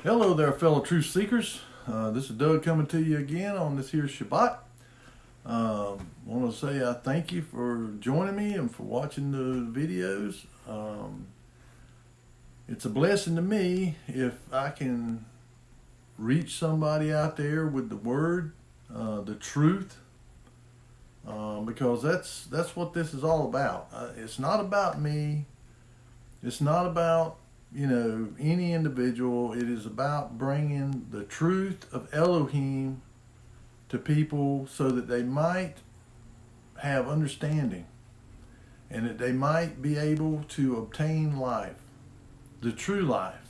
Hello there, fellow truth seekers. This is Doug coming to you again on this here Shabbat. Want to say I thank you for joining me and for watching the videos. It's a blessing to me if I can reach somebody out there with the word, the truth, because that's what this is all about. It's not about me. It's not about any individual. It is about bringing the truth of Elohim to people so that they might have understanding and that they might be able to obtain life, the true life,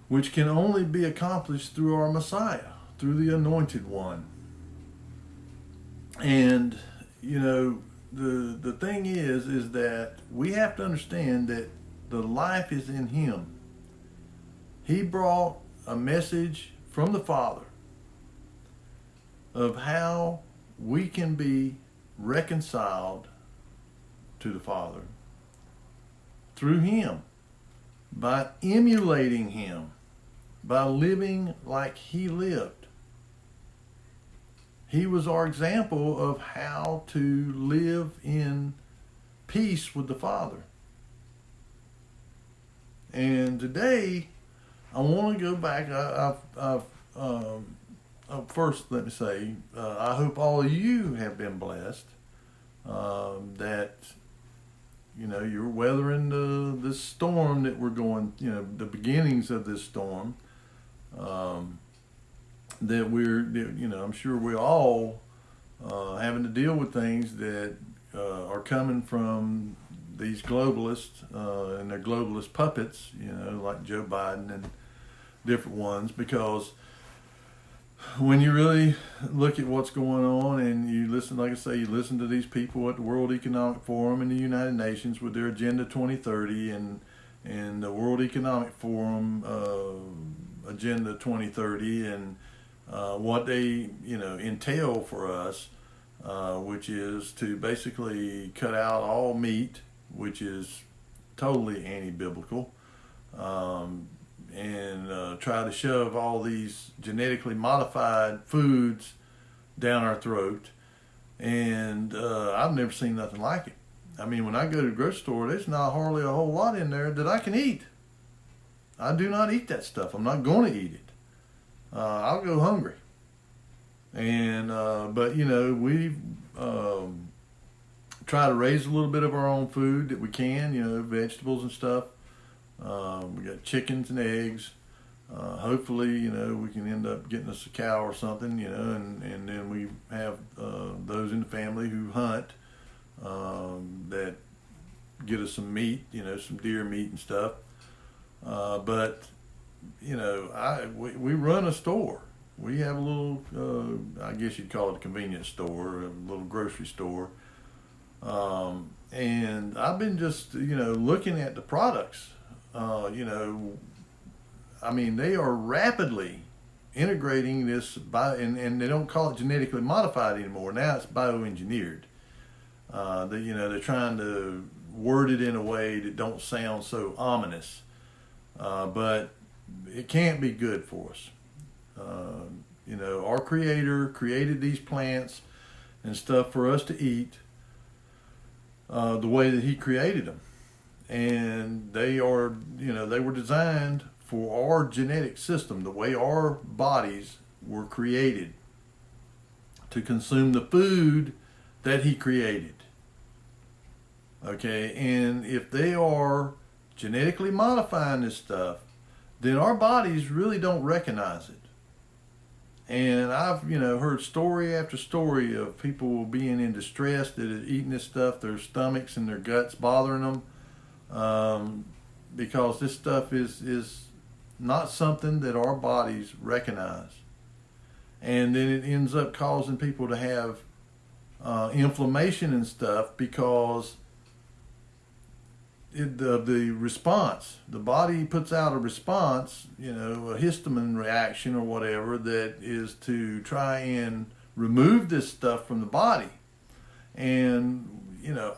which can only be accomplished through our Messiah, through the Anointed One. And, the thing is that we have to understand that the life is in Him. He brought a message from the Father of how we can be reconciled to the Father through Him, by emulating Him, by living like He lived. He was our example of how to live in peace with the Father. And today, I want to go back. First, let me say, I hope all of you have been blessed. That you're weathering this storm that we're going. The beginnings of this storm. That I'm sure we're all having to deal with things that are coming from these globalists and their globalist puppets, like Joe Biden and different ones, because when you really look at what's going on and you listen, like I say, you listen to these people at the World Economic Forum and the United Nations with their Agenda 2030 and the World Economic Forum Agenda 2030 and what they entail for us, which is to basically cut out all meat, which is totally anti-biblical, and try to shove all these genetically modified foods down our throat. And I've never seen nothing like it. I mean, when I go to the grocery store, there's not hardly a whole lot in there that I can eat. I do not eat that stuff. I'm not going to eat it. I'll go hungry. And but we try to raise a little bit of our own food that we can, vegetables and stuff. We got chickens and eggs. Hopefully, we can end up getting us a cow or something, and then we have those in the family who hunt that get us some meat, some deer meat and stuff. But we run a store. We have a little, I guess you'd call it a convenience store, a little grocery store. And I've been just, looking at the products. They are rapidly integrating this and they don't call it genetically modified anymore. Now it's bioengineered. They're trying to word it in a way that don't sound so ominous. But it can't be good for us. Our Creator created these plants and stuff for us to eat the way that He created them. And they are, they were designed for our genetic system, the way our bodies were created to consume the food that He created. Okay, and if they are genetically modifying this stuff, then our bodies really don't recognize it. And I've, heard story after story of people being in distress that are eating this stuff, their stomachs and their guts bothering them, because this stuff is not something that our bodies recognize. And then it ends up causing people to have inflammation and stuff because the response, the body puts out a response, a histamine reaction or whatever, that is to try and remove this stuff from the body. And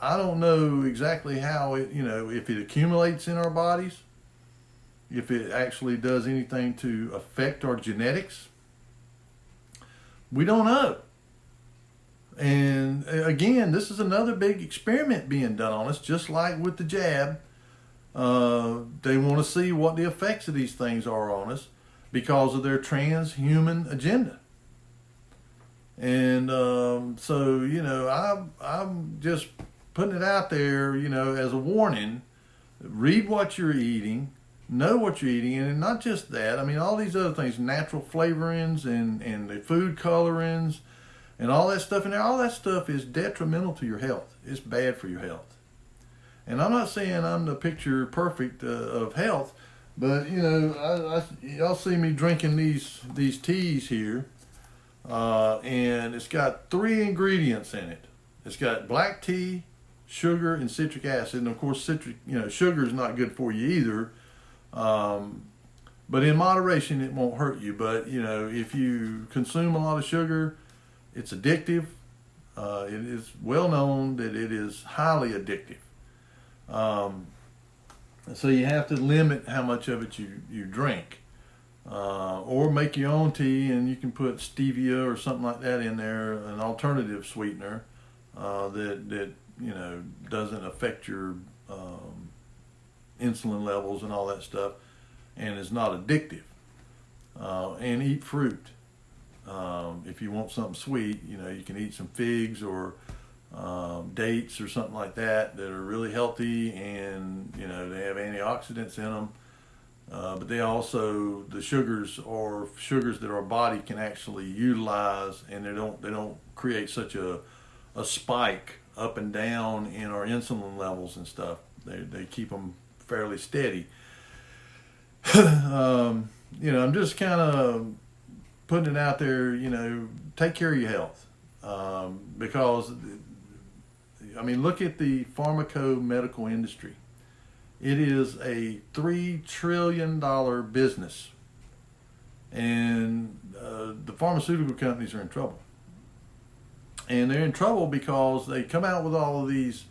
I don't know exactly how it, if it accumulates in our bodies if it actually does anything to affect our genetics. We don't know. And again, this is another big experiment being done on us, just like with the jab. They want to see what the effects of these things are on us because of their transhuman agenda. And so, I'm just putting it out there, as a warning. Read what you're eating, know what you're eating, and not just that. I mean, all these other things, natural flavorings and the food colorings and all that stuff in there, all that stuff is detrimental to your health. It's bad for your health. And I'm not saying I'm the picture perfect of health, but, y'all see me drinking these teas here, and it's got 3 ingredients in it. It's got black tea, sugar, and citric acid. And of course, sugar is not good for you either. But in moderation, it won't hurt you. But, if you consume a lot of sugar, it's addictive. It is well known that it is highly addictive. So you have to limit how much of it you drink. Or make your own tea, and you can put stevia or something like that in there, an alternative sweetener that doesn't affect your insulin levels and all that stuff, and is not addictive. And eat fruit. If you want something sweet, you can eat some figs or dates or something like that are really healthy, and they have antioxidants in them. But they also, the sugars are sugars that our body can actually utilize, and they don't create such a spike up and down in our insulin levels and stuff. They keep them fairly steady. I'm just kind of putting it out there, take care of your health. Because, look at the pharmacomedical industry. It is a $3 trillion business. And the pharmaceutical companies are in trouble. And they're in trouble because they come out with all of these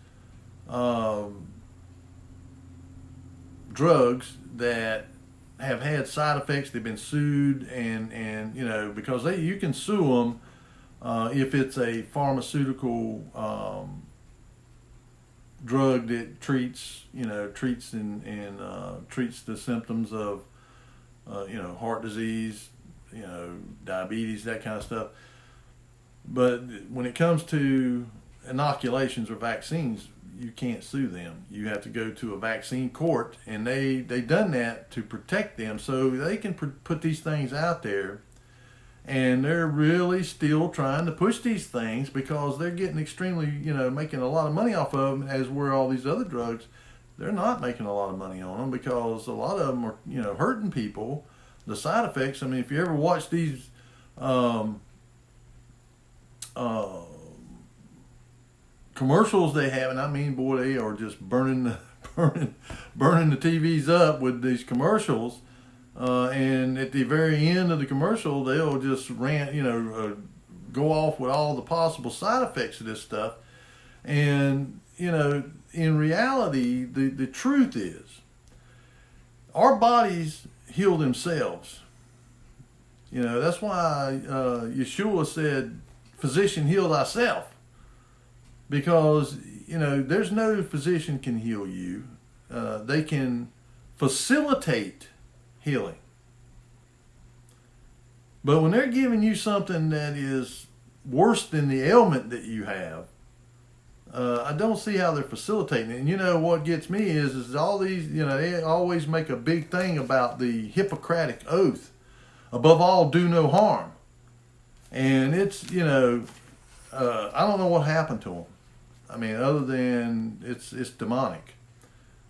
drugs that have had side effects. They've been sued, and because you can sue them if it's a pharmaceutical drug that treats the symptoms of heart disease, diabetes, that kind of stuff. But when it comes to inoculations or vaccines, you can't sue them. You have to go to a vaccine court, and they done that to protect them, so they can put these things out there. And they're really still trying to push these things because they're getting extremely, making a lot of money off of them, as where all these other drugs, they're not making a lot of money on them because a lot of them are, hurting people. The side effects, if you ever watch these commercials they have, and boy, they are just burning the TVs up with these commercials. And at the very end of the commercial, they'll just go off with all the possible side effects of this stuff. And, in reality, the truth is, our bodies heal themselves. That's why Yeshua said, physician, heal thyself. Because, there's no physician can heal you. They can facilitate healing. But when they're giving you something that is worse than the ailment that you have, I don't see how they're facilitating it. And what gets me is all these, they always make a big thing about the Hippocratic Oath. Above all, do no harm. And it's, I don't know what happened to them. Other than it's demonic.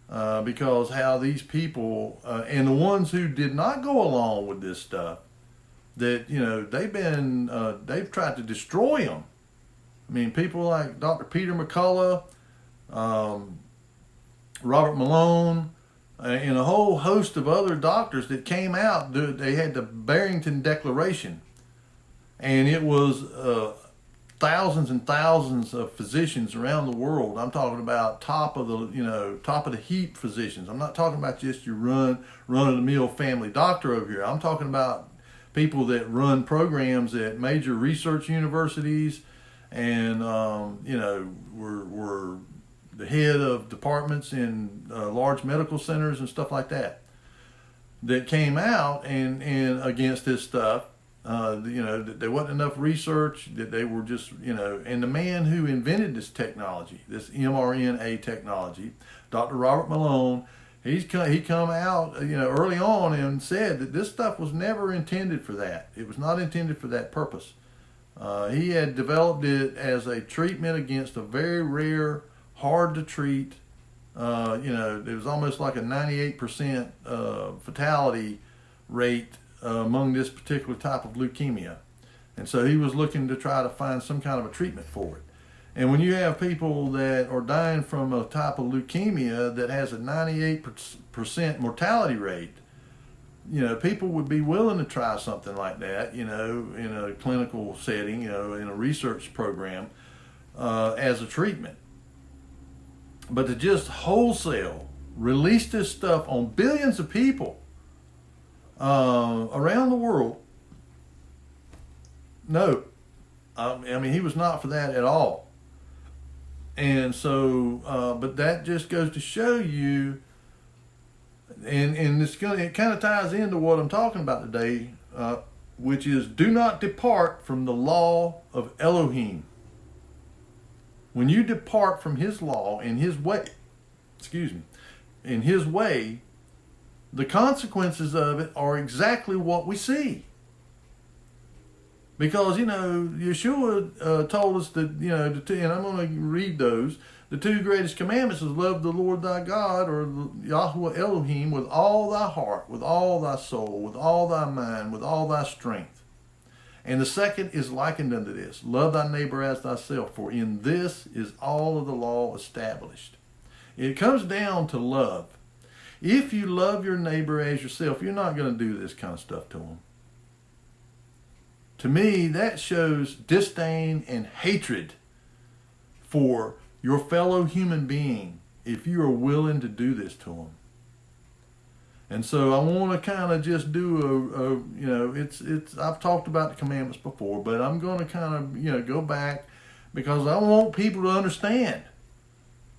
Because how these people, and the ones who did not go along with this stuff, that, they've tried to destroy them. People like Dr. Peter McCullough, Robert Malone, and a whole host of other doctors that came out. They had the Barrington Declaration. And it was thousands and thousands of physicians around the world. I'm talking about top of the heap physicians. I'm not talking about just your run-of-the-mill family doctor over here. I'm talking about people that run programs at major research universities, and were the head of departments in large medical centers and stuff like that. That came out and against this stuff. That there wasn't enough research, that they were just, and the man who invented this technology, this mRNA technology, Dr. Robert Malone, he come out, early on and said that this stuff was never intended for that. It was not intended for that purpose. He had developed it as a treatment against a very rare, hard to treat, it was almost like a 98% fatality rate among this particular type of leukemia. And so he was looking to try to find some kind of a treatment for it. And when you have people that are dying from a type of leukemia that has a 98% mortality rate, people would be willing to try something like that, in a clinical setting, in a research program, as a treatment. But to just wholesale release this stuff on billions of people around the world, no. He was not for that at all. And so, but that just goes to show you, and it kind of ties into what I'm talking about today, which is do not depart from the law of Elohim. When you depart from his law and his way, in his way, the consequences of it are exactly what we see. Because, Yeshua told us that, and I'm going to read those, the two greatest commandments is love the Lord thy God, or Yahweh Elohim, with all thy heart, with all thy soul, with all thy mind, with all thy strength. And the second is likened unto this, love thy neighbor as thyself, for in this is all of the law established. It comes down to love. If you love your neighbor as yourself, you're not going to do this kind of stuff to them. To me, that shows disdain and hatred for your fellow human being if you are willing to do this to them. And so I want to kind of just do I've talked about the commandments before, but I'm going to kind of, go back, because I want people to understand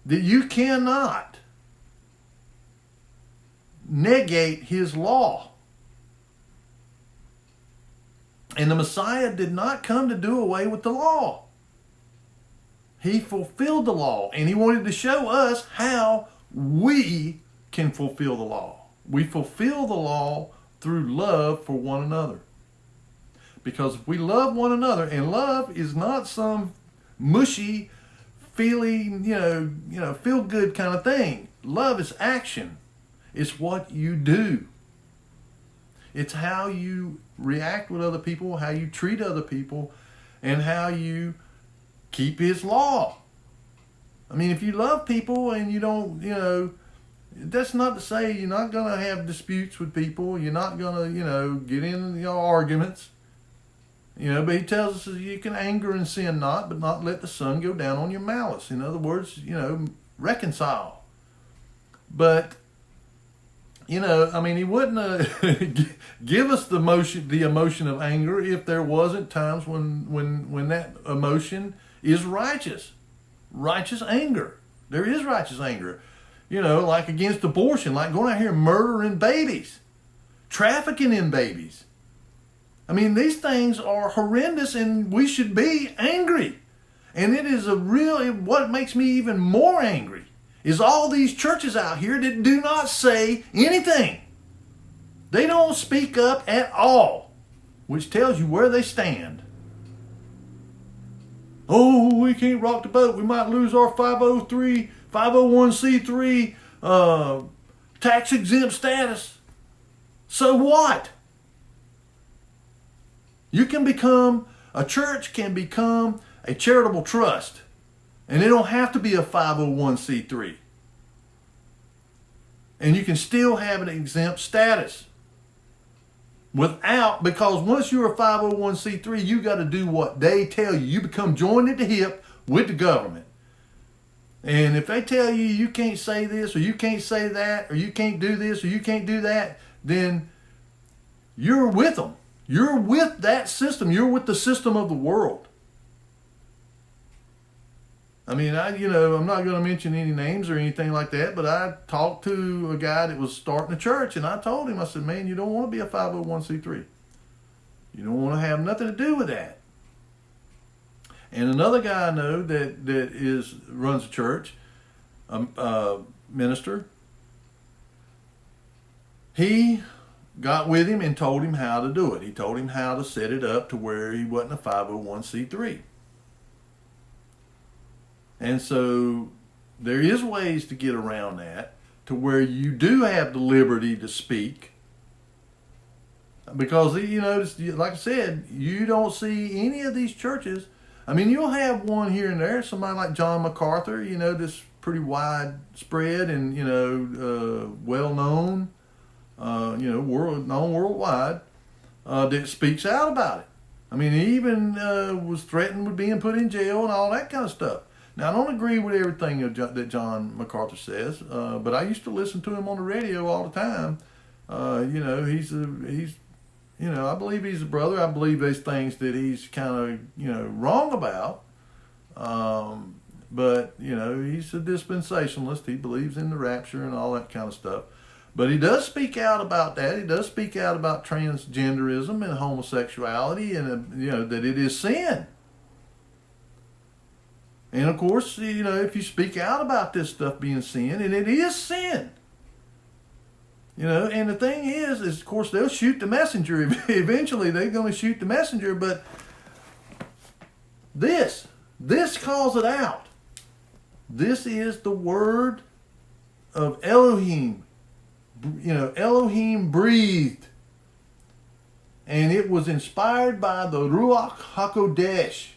that you cannot negate his law. And the Messiah did not come to do away with the law. He fulfilled the law, and he wanted to show us how we can fulfill the law. We fulfill the law through love for one another. Because if we love one another, and love is not some mushy, feeling, feel good kind of thing. Love is action. It's what you do. It's how you react with other people, how you treat other people, and how you keep his law. If you love people and you don't, that's not to say you're not going to have disputes with people. You're not going to, get in arguments. But he tells us that you can anger and sin not, but not let the sun go down on your malice. In other words, reconcile. But, he wouldn't give us the emotion of anger if there wasn't times when that emotion is righteous. Righteous anger. There is righteous anger. Like against abortion, like going out here murdering babies, trafficking in babies. These things are horrendous, and we should be angry. And it is what makes me even more angry is all these churches out here that do not say anything. They don't speak up at all, which tells you where they stand. Oh, we can't rock the boat. We might lose our 501c3 tax exempt status. So what? A church can become a charitable trust, and it don't have to be a 501c3. And you can still have an exempt status. Because once you're a 501c3, you got to do what they tell you. You become joined at the hip with the government. And if they tell you you can't say this or you can't say that or you can't do this or you can't do that, then you're with them. You're with that system. You're with the system of the world. I mean, I'm not going to mention any names or anything like that, but I talked to a guy that was starting a church, and I told him, I said, man, you don't want to be a 501c3. You don't want to have nothing to do with that. And another guy I know that runs a church, minister, he got with him and told him how to do it. He told him how to set it up to where he wasn't a 501c3. And so there is ways to get around that to where you do have the liberty to speak. Because, like I said, you don't see any of these churches. I mean, you'll have one here and there, somebody like John MacArthur, this pretty widespread and, well-known, known worldwide, that speaks out about it. I mean, he even was threatened with being put in jail and all that kind of stuff. Now, I don't agree with everything that John MacArthur says, but I used to listen to him on the radio all the time. He's I believe he's a brother. I believe these things that he's kind of, wrong about. But, he's a dispensationalist. He believes in the rapture and all that kind of stuff. But he does speak out about that. He does speak out about transgenderism and homosexuality and, that it is sin. And of course, if you speak out about this stuff being sin, and it is sin, and the thing is of course, they'll shoot the messenger. Eventually, they're going to shoot the messenger, but this calls it out. This is the word of Elohim. Elohim breathed. And it was inspired by the Ruach HaKodesh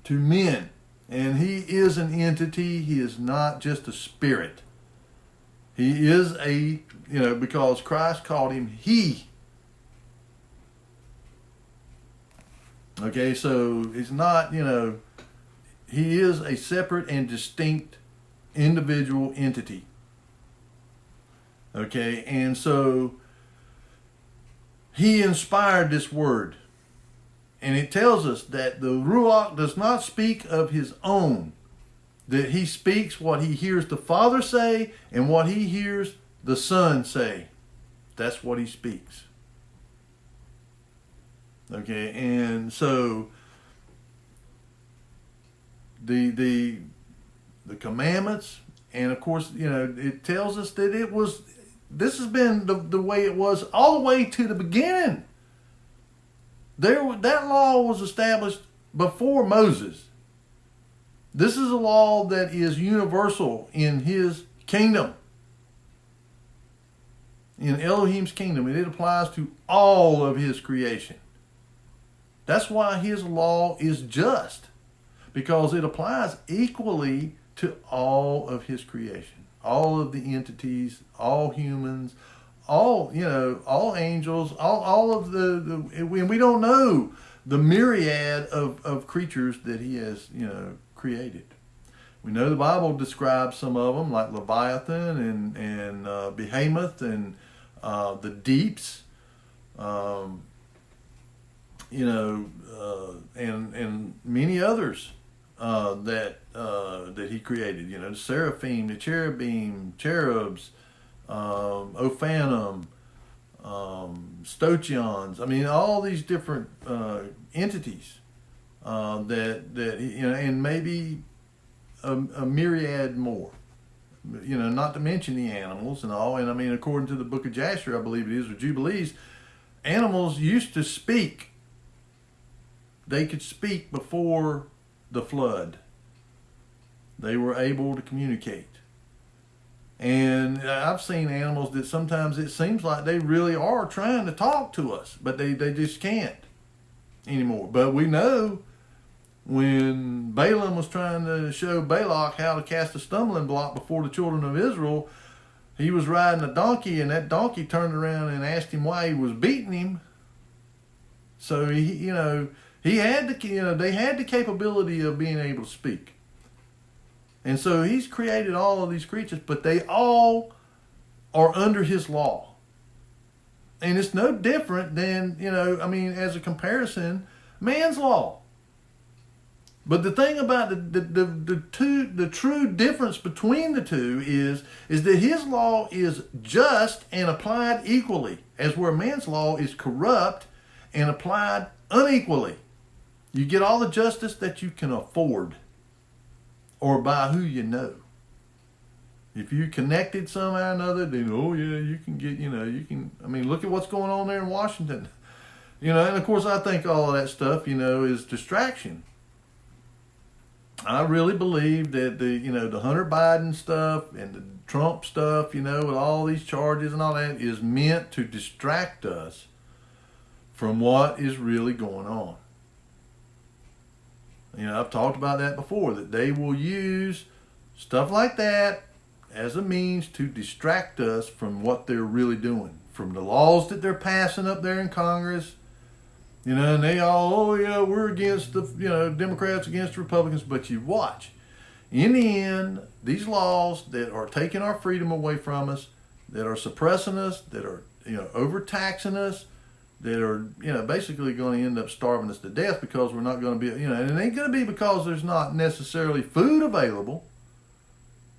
to men. And he is an entity. He is not just a spirit. He is because Christ called him he. Okay, so it's not, he is a separate and distinct individual entity. Okay, and so he inspired this word. And it tells us that the Ruach does not speak of his own, that he speaks what he hears the Father say and what he hears the Son say. That's what he speaks. Okay, and so the commandments, and of course, it tells us that this has been the way it was all the way to the beginning. That law was established before Moses. This is a law that is universal in his kingdom. In Elohim's kingdom. And it applies to all of his creation. That's why his law is just. Because it applies equally to all of his creation. All of the entities, all humans, all angels, all of and we don't know the myriad of creatures that he has, created. We know the Bible describes some of them, like Leviathan and Behemoth and the deeps, and many others that he created. The seraphim, the cherubim, cherubs, Ophanim, Stochions. I mean, all these different entities and maybe a myriad more. Not to mention the animals and all. And I mean, according to the book of Jasher, I believe it is, or Jubilees, animals used to speak. They could speak before the flood. They were able to communicate. And I've seen animals that sometimes it seems like they really are trying to talk to us, but they just can't anymore. But we know when Balaam was trying to show Balak how to cast a stumbling block before the children of Israel, he was riding a donkey, and that donkey turned around and asked him why he was beating him. So he had they had the capability of being able to speak. And so he's created all of these creatures, but they all are under his law. And it's no different than, as a comparison, man's law. But the thing about the true difference between the two is that his law is just and applied equally, as where man's law is corrupt and applied unequally. You get all the justice that you can afford, or by who you know. If you connected somehow or another, then you can get, look at what's going on there in Washington. And of course I think all of that stuff, is distraction. I really believe that the Hunter Biden stuff and the Trump stuff, with all these charges and all that, is meant to distract us from what is really going on. I've talked about that before, that they will use stuff like that as a means to distract us from what they're really doing, from the laws that they're passing up there in Congress. And they all, we're against the, Democrats against the Republicans. But you watch. In the end, these laws that are taking our freedom away from us, that are suppressing us, that are, overtaxing us, that are, basically going to end up starving us to death because we're not going to be, and it ain't going to be because there's not necessarily food available,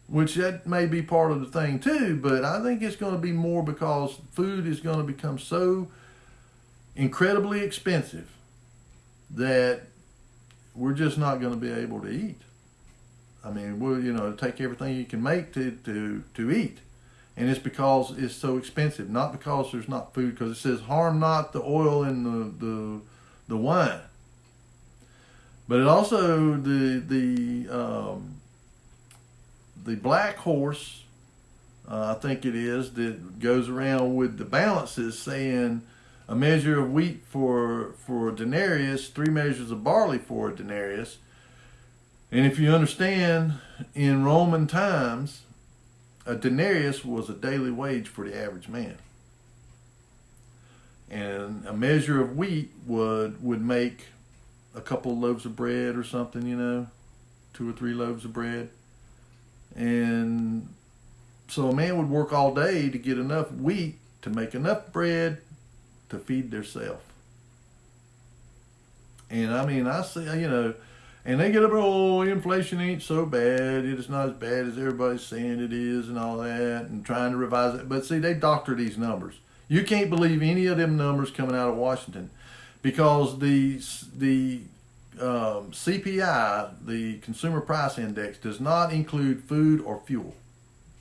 which that may be part of the thing too, but I think it's going to be more because food is going to become so incredibly expensive that we're just not going to be able to eat. We'll, take everything you can make to eat. And it's because it's so expensive, not because there's not food, because it says harm not the oil and the wine. But it also, the black horse, I think it is, that goes around with the balances saying a measure of wheat for a denarius, 3 measures of barley for a denarius. And if you understand, in Roman times, a denarius was a daily wage for the average man. And a measure of wheat would make a couple of loaves of bread or something, 2 or 3 loaves of bread. And so a man would work all day to get enough wheat to make enough bread to feed theirself. And I see, and they get up, inflation ain't so bad. It is not as bad as everybody's saying it is and all that, and trying to revise it. But see, they doctor these numbers. You can't believe any of them numbers coming out of Washington, because the CPI, the Consumer Price Index, does not include food or fuel.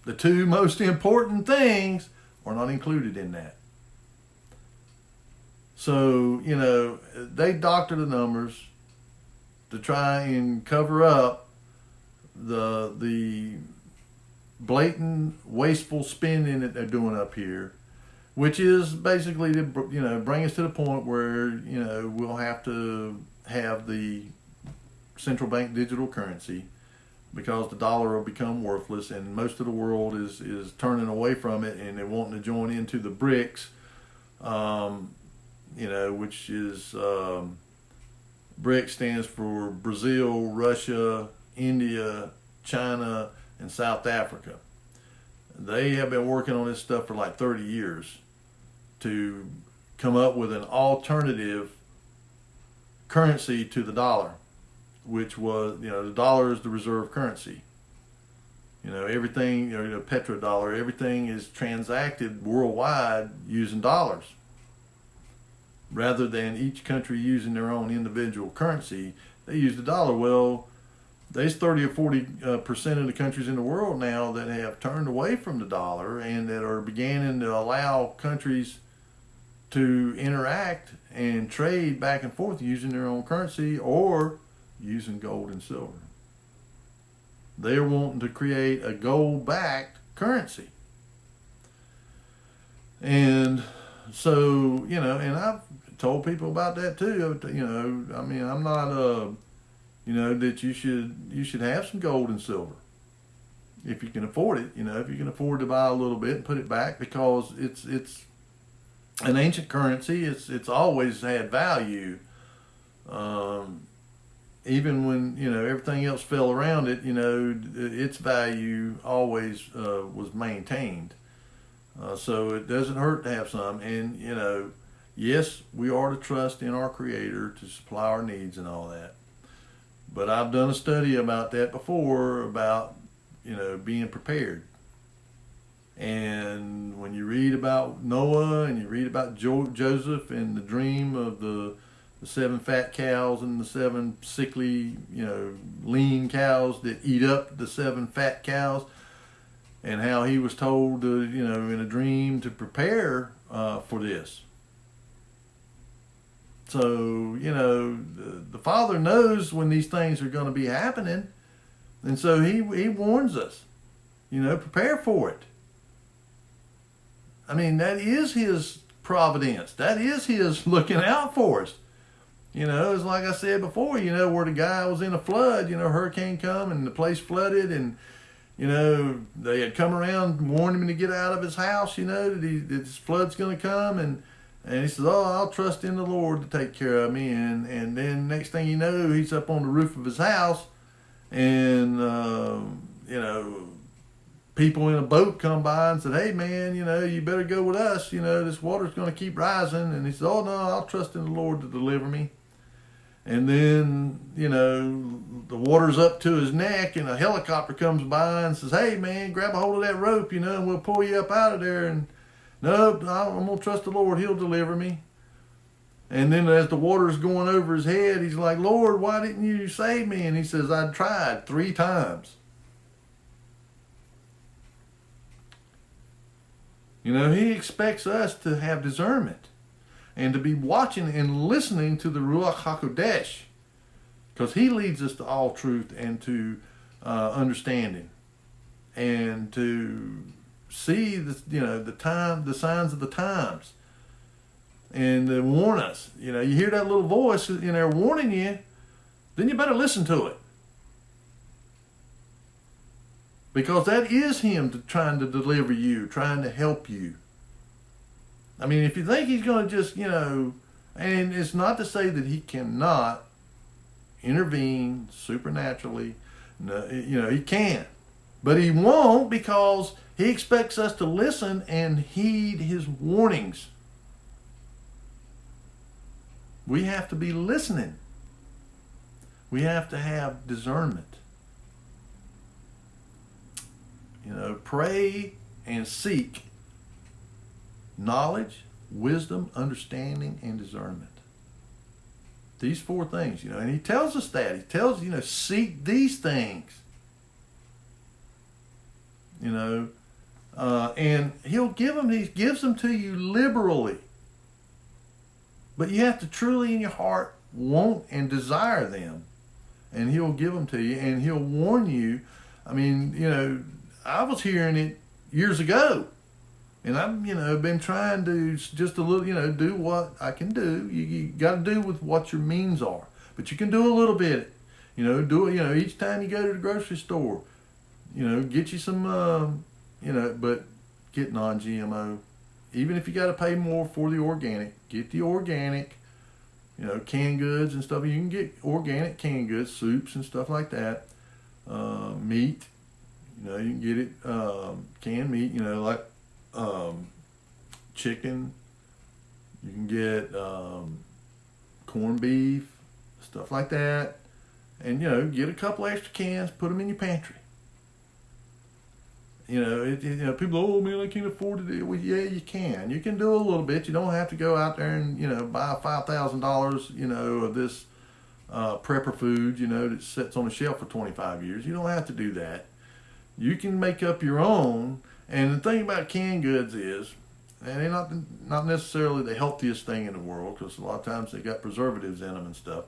The two most important things are not included in that. So, they doctor the numbers to try and cover up the blatant, wasteful spending that they're doing up here, which is basically to, bring us to the point where, we'll have to have the central bank digital currency, because the dollar will become worthless, and most of the world is turning away from it, and they're wanting to join into the BRICS, which is, BRICS stands for Brazil, Russia, India, China, and South Africa. They have been working on this stuff for like 30 years to come up with an alternative currency to the dollar, which was, the dollar is the reserve currency. Everything, petrodollar, everything is transacted worldwide using dollars, rather than each country using their own individual currency. They use the dollar. Well, there's 30 or 40% of the countries in the world now that have turned away from the dollar, and that are beginning to allow countries to interact and trade back and forth using their own currency or using gold and silver. They're wanting to create a gold-backed currency. And so, and I've told people about that too. I'm not, that you should have some gold and silver. if you can afford it. If you can afford to buy a little bit and put it back, because it's an ancient currency. It's always had value. Even when everything else fell around it, its value always was maintained. So it doesn't hurt to have some. And yes, we are to trust in our Creator to supply our needs and all that. But I've done a study about that before, about being prepared. And when you read about Noah and you read about Joseph and the dream of the 7 fat cows and the 7 sickly, lean cows that eat up the 7 fat cows, and how he was told to, in a dream to prepare for this. So, the Father knows when these things are going to be happening, and so he warns us, prepare for it. I mean, that is his providence. That is his looking out for us. It's like I said before, where the guy was in a flood, hurricane come and the place flooded, and, they had come around and warned him to get out of his house, that this flood's going to come, and he says, oh, I'll trust in the Lord to take care of me, and then next thing you know, he's up on the roof of his house, and, people in a boat come by and said, hey man, you better go with us, this water's going to keep rising, and he said, oh no, I'll trust in the Lord to deliver me. And then, the water's up to his neck, and a helicopter comes by and says, hey man, grab a hold of that rope, and we'll pull you up out of there. And no, I'm going to trust the Lord. He'll deliver me. And then as the water's going over his head, he's like, Lord, why didn't you save me? And he says, I tried 3 times. He expects us to have discernment and to be watching and listening to the Ruach HaKodesh, because he leads us to all truth and to understanding, and to see the signs of the times, and to warn us. You hear that little voice in there warning you, then you better listen to it, because that is him trying to deliver you, trying to help you. I mean, if you think he's going to just, and it's not to say that he cannot intervene supernaturally. No, he can. But he won't, because he expects us to listen and heed his warnings. We have to be listening. We have to have discernment. Pray and seek knowledge, wisdom, understanding, and discernment. These 4 things, and he tells us that. He tells us, seek these things. And he'll give them, he gives them to you liberally. But you have to truly in your heart want and desire them. And he'll give them to you, and he'll warn you. I mean, I was hearing it years ago. And I've, been trying to just a little, do what I can do. You got to do with what your means are. But you can do a little bit. Do it, each time you go to the grocery store, get you some, but get non-GMO. Even if you got to pay more for the organic, get the organic, canned goods and stuff. You can get organic canned goods, soups and stuff like that. Meat, you can get it, canned meat, like chicken. You can get corned beef, stuff like that, and get a couple extra cans, put them in your pantry. People, oh man, I can't afford to do it. Well, yeah, you can. You can do a little bit. You don't have to go out there and buy $5,000 of this prepper food that sits on a shelf for 25 years. You don't have to do that. You can make up your own. And the thing about canned goods is, and they're not necessarily the healthiest thing in the world, because a lot of times they got preservatives in them and stuff.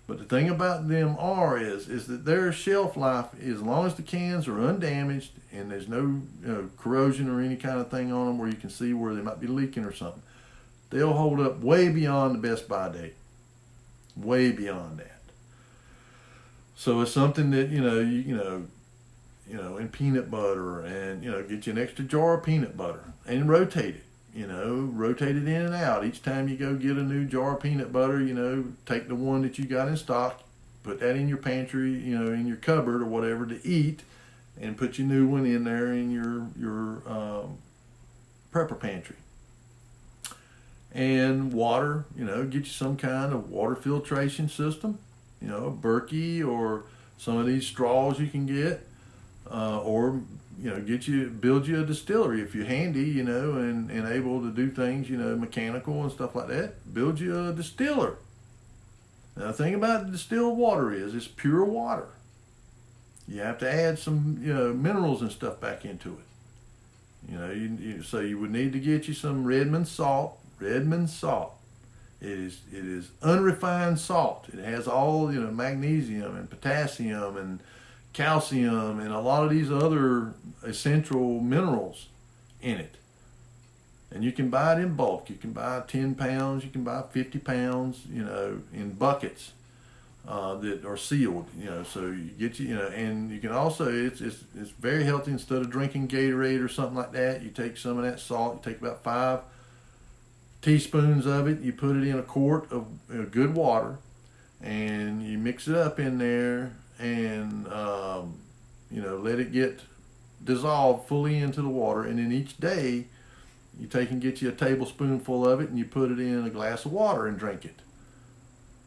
But the thing about them is that their shelf life, as long as the cans are undamaged and there's no corrosion or any kind of thing on them where you can see where they might be leaking or something, they'll hold up way beyond the best by date. Way beyond that. So it's something that and peanut butter, and get you an extra jar of peanut butter and rotate it. Rotate it in and out. Each time you go get a new jar of peanut butter, take the one that you got in stock, put that in your pantry, in your cupboard or whatever to eat, and put your new one in there in your prepper pantry. And water, get you some kind of water filtration system, a Berkey or some of these straws you can get, or build you a distillery if you're handy, and able to do things, mechanical and stuff like that. Build you a distiller. Now the thing about distilled water is it's pure water. You have to add some minerals and stuff back into it. So you would need to get you some Redmond salt. Redmond salt. It is unrefined salt. It has all magnesium and potassium and calcium and a lot of these other essential minerals in it. And you can buy it in bulk. You can buy 10 pounds. You can buy 50 pounds. In buckets that are sealed. So you get and you can also it's very healthy. Instead of drinking Gatorade or something like that, you take some of that salt. You take about 5 teaspoons of it. You put it in a quart of good water, and you mix it up in there, and let it get dissolved fully into the water. And then each day, you take and get you a tablespoonful of it, and you put it in a glass of water and drink it.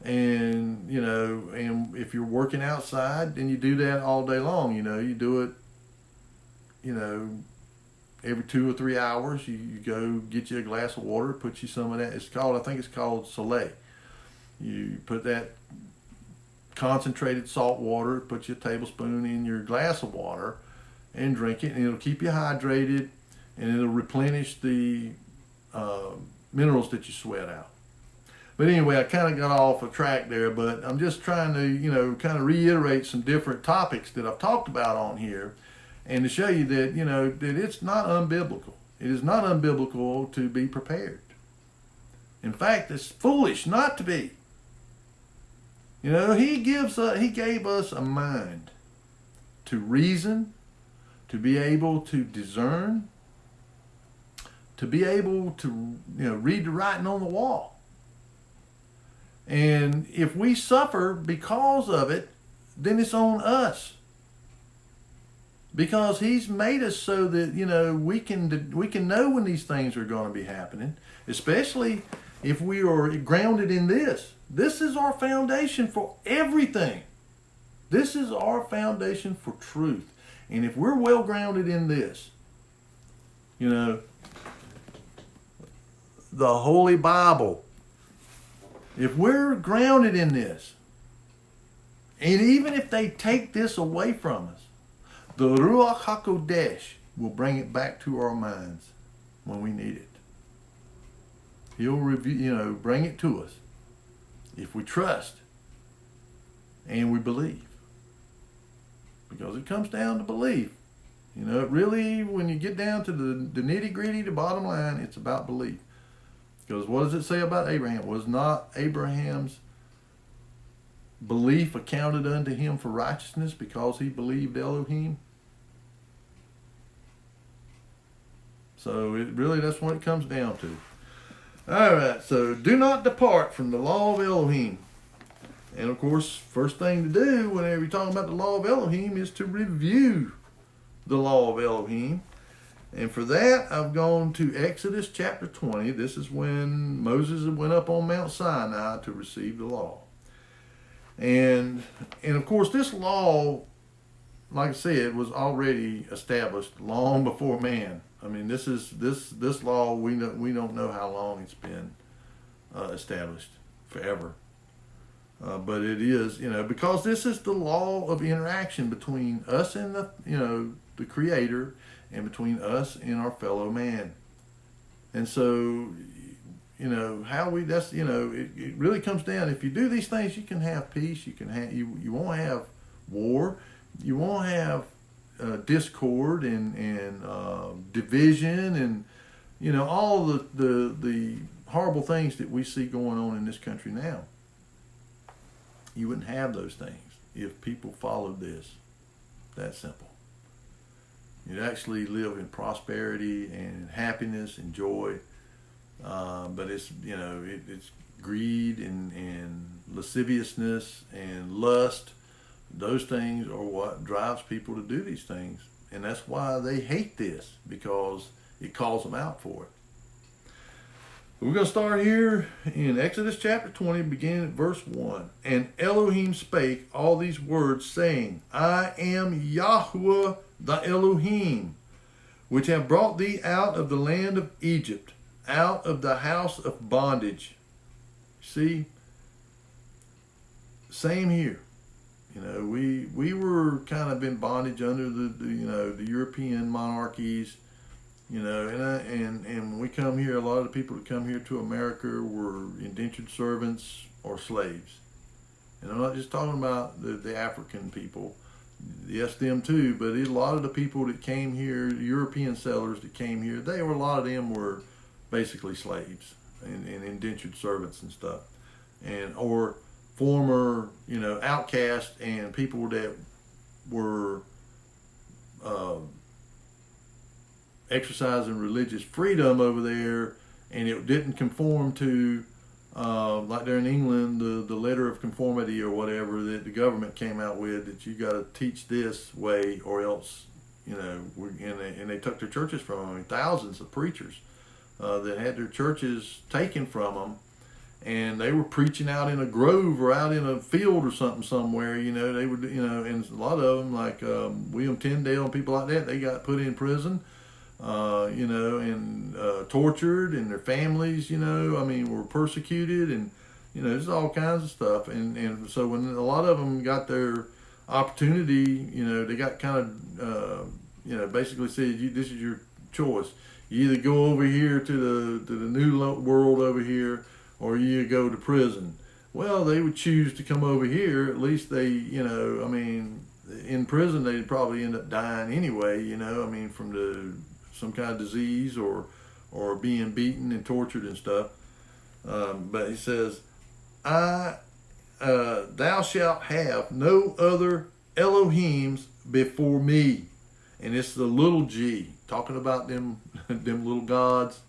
And and if you're working outside, then you do that all day long. You do it. Every 2 or 3 hours, you go get you a glass of water, put you some of that. I think it's called Soleil. You put that concentrated salt water, put you a tablespoon in your glass of water, and drink it, and it'll keep you hydrated, and it'll replenish the minerals that you sweat out. But anyway, I kind of got off a track there, but I'm just trying to, kind of reiterate some different topics that I've talked about on here, and to show you that, that it's not unbiblical. It is not unbiblical to be prepared. In fact, it's foolish not to be. He gave us a mind to reason, to be able to discern, to be able to, read the writing on the wall. And if we suffer because of it, then it's on us. Because he's made us so that, we can know when these things are going to be happening, especially if we are grounded in this. This is our foundation for everything. This is our foundation for truth. And if we're well grounded in this, the Holy Bible, if we're grounded in this, and even if they take this away from us, the Ruach HaKodesh will bring it back to our minds when we need it. He'll bring it to us if we trust and we believe. Because it comes down to belief. Really, when you get down to the nitty-gritty, the bottom line, it's about belief. Because what does it say about Abraham? Was not Abraham's belief accounted unto him for righteousness because he believed Elohim? So that's what it comes down to. All right, so do not depart from the law of Elohim. And of course, first thing to do whenever you're talking about the law of Elohim is to review the law of Elohim. And for that, I've gone to Exodus chapter 20. This is when Moses went up on Mount Sinai to receive the law. And of course, this law, like I said, was already established long before man. I mean, this law, we don't know how long it's been established, forever. But it is, because this is the law of interaction between us and the Creator, and between us and our fellow man. And so, it really comes down, if you do these things, you can have peace, you won't have war, you won't have discord and division and, all the horrible things that we see going on in this country now. You wouldn't have those things if people followed this. That simple. You'd actually live in prosperity and happiness and joy. But it's, it's greed and lasciviousness and lust. Those things are what drives people to do these things. And that's why they hate this, because it calls them out for it. We're going to start here in Exodus chapter 20, beginning at verse 1. And Elohim spake all these words, saying, I am Yahweh the Elohim, which have brought thee out of the land of Egypt, out of the house of bondage. See, same here. We were kind of in bondage under the European monarchies. And when we come here, a lot of the people that come here to America were indentured servants or slaves. And I'm not just talking about the African people. Yes, them too, but a lot of the people that came here, European settlers that came here, a lot of them were basically slaves and indentured servants and stuff. Or former, outcasts and people that were exercising religious freedom over there, and it didn't conform to, like there in England, the letter of conformity or whatever that the government came out with, that you got to teach this way or else, and they took their churches from them. I mean, thousands of preachers that had their churches taken from them, and they were preaching out in a grove or out in a field or something somewhere. They would, and a lot of them, like William Tyndale and people like that, they got put in prison. And tortured, and their families, were persecuted, and, there's all kinds of stuff. And so when a lot of them got their opportunity, they got kind of, basically said, this is your choice. You either go over here to the new world over here, or you go to prison. Well, they would choose to come over here. At least they, in prison, they'd probably end up dying anyway, from some kind of disease or being beaten and tortured and stuff. But he says, thou shalt have no other Elohims before me. And it's the little g, talking about them little gods.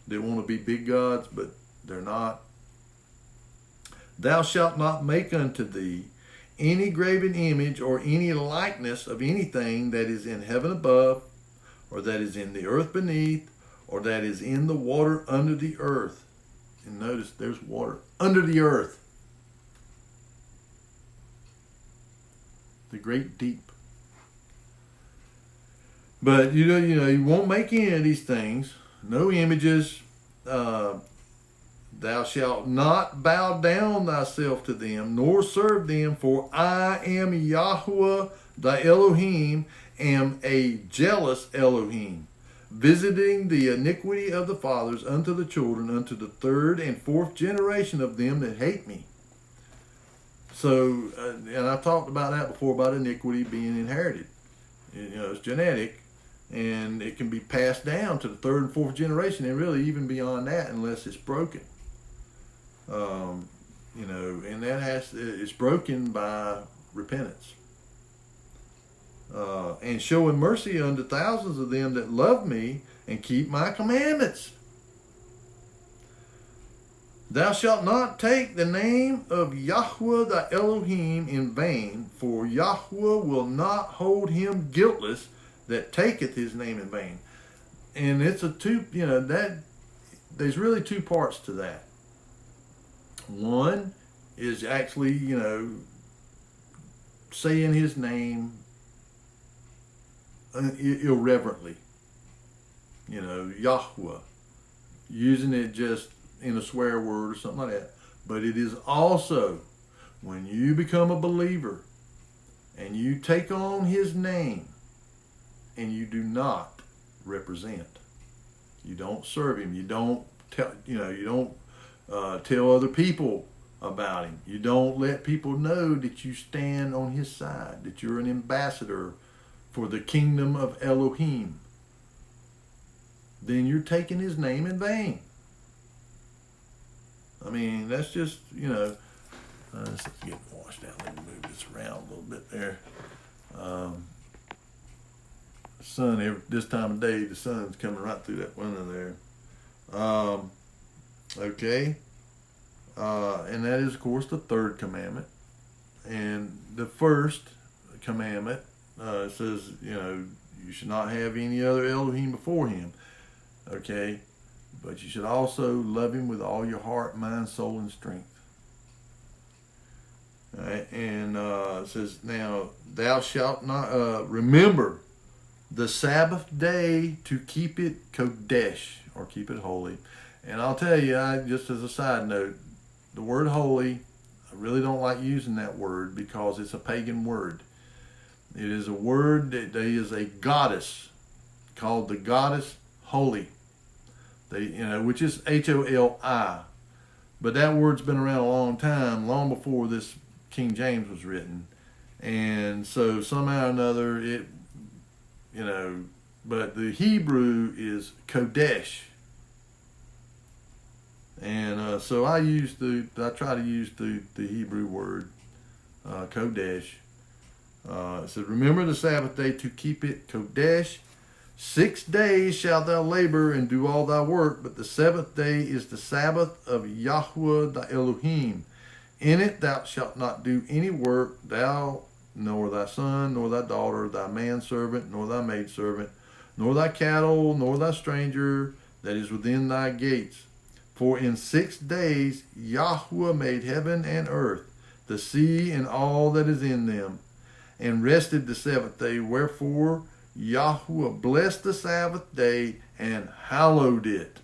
They want to be big gods, but they're not. Thou shalt not make unto thee any graven image or any likeness of anything that is in heaven above, or that is in the earth beneath, or that is in the water under the earth. And notice there's water under the earth. The great deep. But you won't make any of these things. No images. Thou shalt not bow down thyself to them, nor serve them, for I am Yahweh thy Elohim, am a jealous Elohim, visiting the iniquity of the fathers unto the children, unto the third and fourth generation of them that hate me. So, and I've talked about that before, about iniquity being inherited. It's genetic, and it can be passed down to the third and fourth generation, and really even beyond that, unless it's broken. And it's broken by repentance. And showing mercy unto thousands of them that love me and keep my commandments. Thou shalt not take the name of Yahweh thy Elohim in vain, for Yahweh will not hold him guiltless that taketh his name in vain. And it's there's really two parts to that. One is actually, saying his name irreverently, Yahweh, using it just in a swear word or something like that. But it is also when you become a believer and you take on his name and you do not represent, you don't serve him, you don't tell, tell other people about him, you don't let people know that you stand on his side, that you're an ambassador for the kingdom of Elohim, then you're taking his name in vain. That's just, let's get washed out. Let me move this around a little bit there. sun, this time of day, the sun's coming right through that window there. Okay. And that is, of course, the third commandment. And the first commandment says, you should not have any other Elohim before him. Okay. But you should also love him with all your heart, mind, soul, and strength. All right. And it says, now, thou shalt not remember the Sabbath day to keep it Kodesh, or keep it holy. And I'll tell you, just as a side note, the word holy, I really don't like using that word because it's a pagan word. It is a word that there is a goddess called the goddess Holy. Which is Holi. But that word's been around a long time, long before this King James was written. And so somehow or another but the Hebrew is Kodesh. And so I try to use the Hebrew word Kodesh. It says, remember the Sabbath day to keep it Kodesh. 6 days shalt thou labor and do all thy work, but the seventh day is the Sabbath of Yahuwah thy Elohim. In it thou shalt not do any work, thou, nor thy son, nor thy daughter, thy manservant, nor thy maidservant, nor thy cattle, nor thy stranger that is within thy gates. For in 6 days Yahuwah made heaven and earth, the sea and all that is in them, and rested the seventh day. Wherefore Yahuwah blessed the Sabbath day and hallowed it.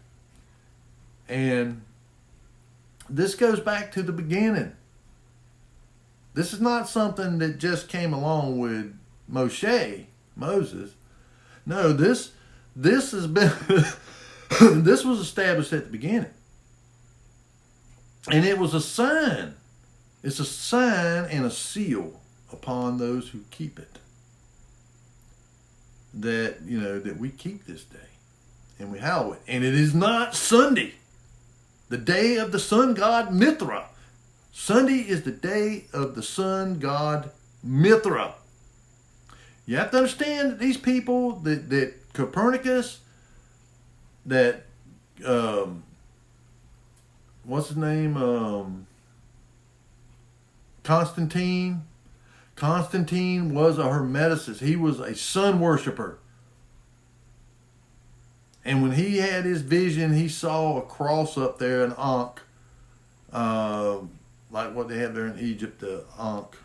And this goes back to the beginning. This is not something that just came along with Moses. No, this has been this was established at the beginning. And it was a sign. It's a sign and a seal upon those who keep it. That, that we keep this day and we hallow it. And it is not Sunday, the day of the sun god Mithra. Sunday is the day of the sun god Mithra. You have to understand that these people, that Copernicus, that, what's his name? Constantine was a Hermeticist. He was a sun worshiper. And when he had his vision, he saw a cross up there, an Ankh, like what they have there in Egypt, the Ankh.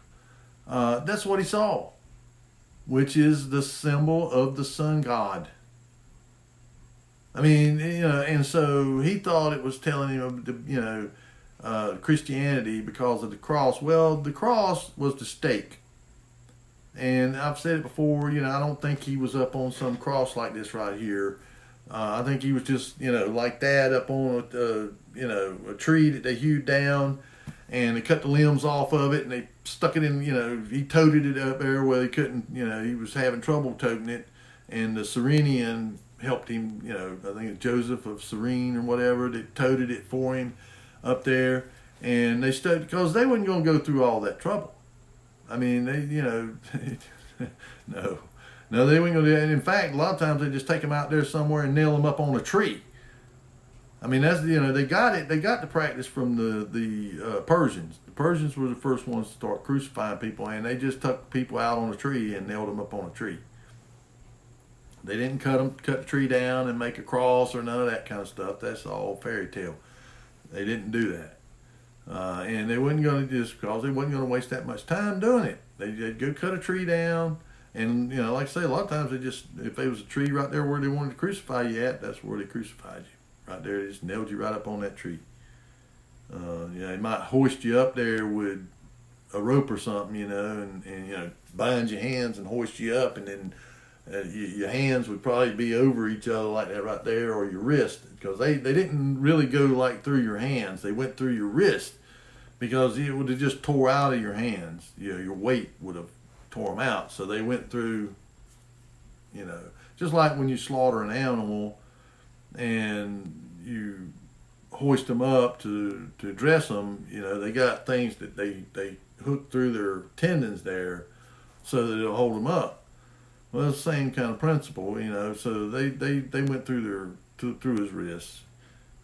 That's what he saw, which is the symbol of the sun god. I mean, and so he thought it was telling him of Christianity because of the cross. Well, the cross was the stake. And I've said it before, I don't think he was up on some cross like this right here. I think he was just, like that up on, a tree that they hewed down, and they cut the limbs off of it, and they stuck it in, he toted it up there where they couldn't, he was having trouble toting it, and the Cyrenian helped him, I think it's Joseph of Cyrene or whatever, that toted it for him up there, and they stood, because they wasn't going to go through all that trouble. I mean, they, no, they weren't going to do that. And in fact, a lot of times they just take them out there somewhere and nail them up on a tree. I mean, that's, they got it. They got the practice from the Persians. The Persians were the first ones to start crucifying people, and they just took people out on a tree and nailed them up on a tree. They didn't cut the tree down and make a cross or none of that kind of stuff. That's all fairy tale. They didn't do that. And they wasn't going to because they wasn't going to waste that much time doing it. They'd go cut a tree down, and like I say, a lot of times if there was a tree right there where they wanted to crucify you at, that's where they crucified you. Right there, they just nailed you right up on that tree. They might hoist you up there with a rope or something, and bind your hands and hoist you up, and then your hands would probably be over each other like that right there, or your wrist, because they didn't really go like through your hands. They went through your wrist, because it would have just tore out of your hands. Your weight would have tore them out. So they went through, just like when you slaughter an animal and you hoist them up to dress them, they got things that they hook through their tendons there so that it'll hold them up. Well, it's the same kind of principle, you know. So they went through his wrists,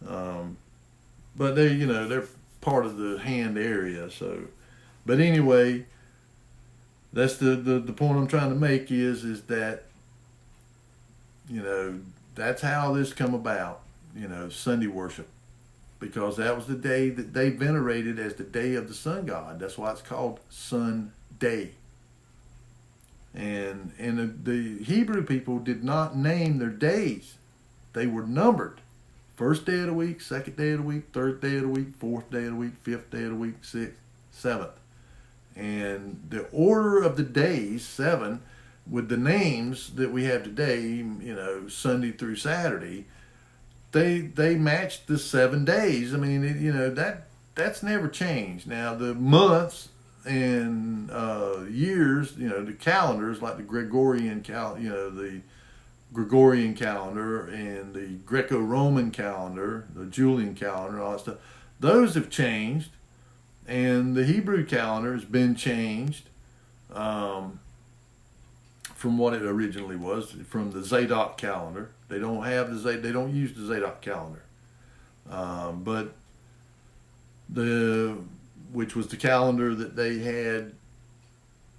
but they, you know, they're part of the hand area. So, but anyway, that's the point I'm trying to make is that, you know, that's how this come about. You know, Sunday worship, because that was the day that they venerated as the day of the sun god. That's why it's called Sunday. And the Hebrew people did not name their days. They were numbered. First day of the week, second day of the week, third day of the week, fourth day of the week, fifth day of the week, sixth, seventh. And the order of the days, 7, with the names that we have today, you know, Sunday through Saturday, they matched the 7 days. I mean, you know, that's never changed. Now the months and years, you know, the calendars like the Gregorian the Gregorian calendar and the Greco-Roman calendar, the Julian calendar, all that stuff, those have changed, and the Hebrew calendar has been changed from what it originally was, from the Zadok calendar. They don't have they don't use the Zadok calendar, but which was the calendar that they had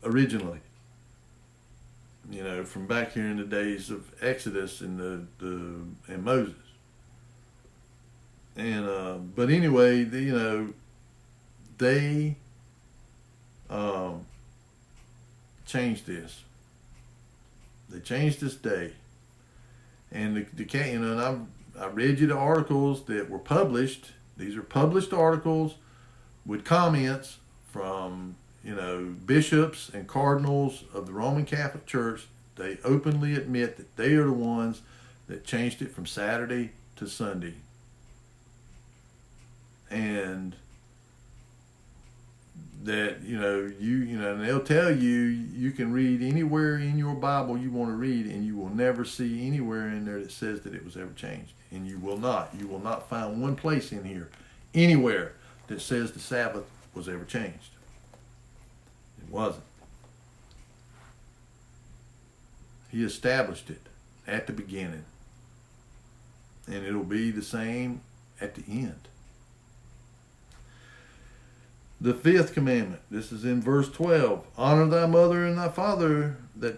originally. You know, from back here in the days of Exodus and and Moses. And but anyway, you know, they changed this. They changed this day, and you know, and I read you the articles that were published. These are published articles with comments from, you know, bishops and cardinals of the Roman Catholic Church. They openly admit that they are the ones that changed it from Saturday to Sunday. And that, you know, and they'll tell you, you can read anywhere in your Bible you want to read, and you will never see anywhere in there that says that it was ever changed. And you will not find one place in here, anywhere, that says the Sabbath was ever changed. It wasn't. He established it at the beginning, and it'll be the same at the end. The 5th commandment, this is in verse 12. Honor thy mother and thy father, that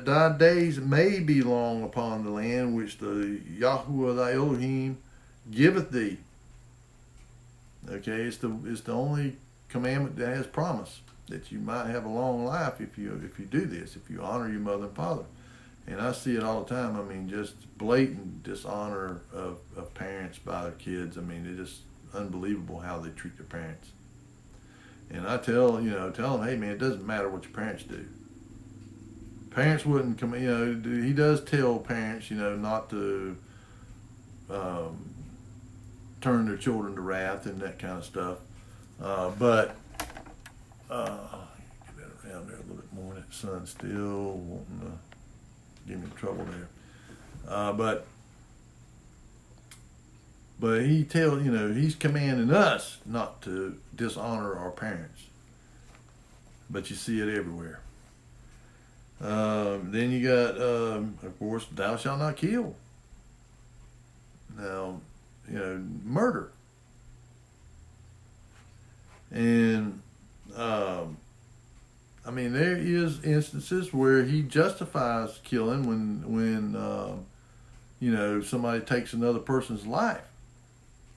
thy days may be long upon the land which the Yahuwah thy Elohim giveth thee. Okay, it's the only commandment that has promise that you might have a long life if you do this, if you honor your mother and father. And I see it all the time. I mean, just blatant dishonor of parents by their kids. I mean, it's just unbelievable how they treat their parents. And I tell them, hey man, it doesn't matter what your parents do. Parents wouldn't come, you know, he does tell parents, you know, not to turn their children to wrath and that kind of stuff. But get that around there a little bit more. That sun's still wanting to give me trouble there. But he's commanding us not to dishonor our parents. But you see it everywhere. Then you got, of course, thou shalt not kill. Now, you know, murder. And, I mean, there is instances where he justifies killing when you know, somebody takes another person's life.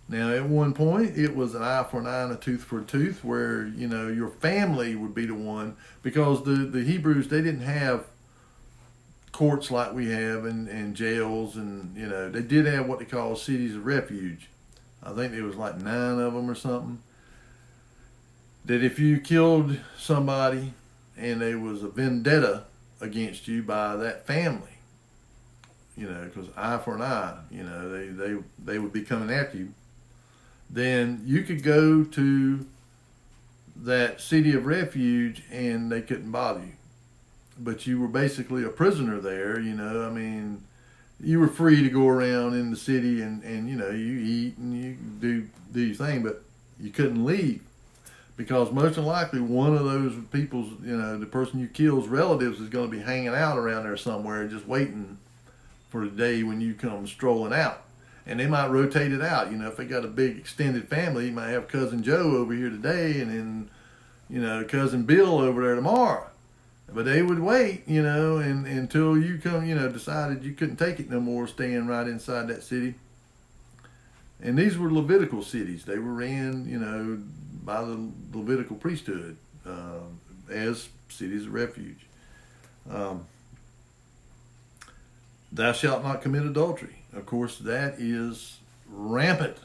Now, at one point, it was an eye for an eye and a tooth for a tooth, where, you know, your family would be the one, because the Hebrews, they didn't have courts like we have and jails, and, you know, they did have what they call cities of refuge. I think there was like 9 of them or something. That if you killed somebody and there was a vendetta against you by that family, you know, because eye for an eye, you know, they would be coming after you, then you could go to that city of refuge and they couldn't bother you. But you were basically a prisoner there, you know. I mean, you were free to go around in the city and you know, you eat and you do your thing, but you couldn't leave. because most than likely one of those people's, the person you kill's relatives is going to be hanging out around there somewhere, just waiting for the day when you come strolling out. And they might rotate it out. If they got a big extended family, you might have Cousin Joe over here today, and then Cousin Bill over there tomorrow. But they would wait, and until you come, decided you couldn't take it no more, staying right inside that city. And these were Levitical cities. They were ran, by the Levitical priesthood as cities of refuge. Thou shalt not commit adultery. Of course, that is rampant.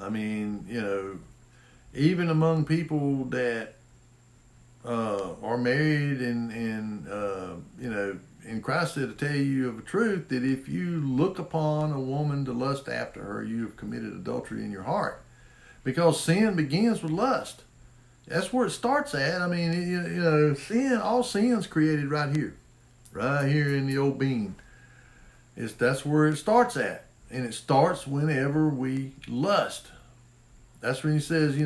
I mean, even among people that are married and and Christ said to tell you of a truth that if you look upon a woman to lust after her, you have committed adultery in your heart. Because sin begins with lust. That's where it starts at. I mean, all sin's created right here in the old being. That's where it starts at. And it starts whenever we lust. That's when he says,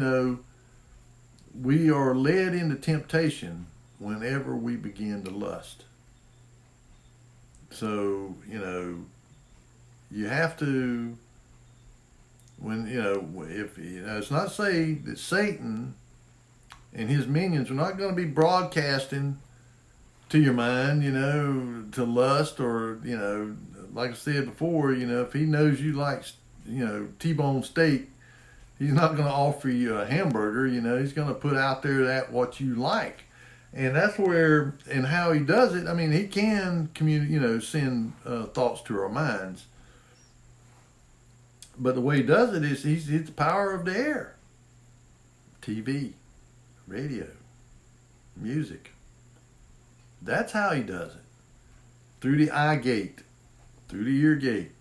we are led into temptation whenever we begin to lust. So, you have to, it's not to say that Satan and his minions are not going to be broadcasting to your mind, to lust, or, like I said before, if he knows you like, T-bone steak, he's not going to offer you a hamburger, he's going to put out there what you like. And that's where, and how he does it, I mean, he can send thoughts to our minds. But the way he does it is it's the power of the air. TV, radio, music. That's how he does it. Through the eye gate, through the ear gate,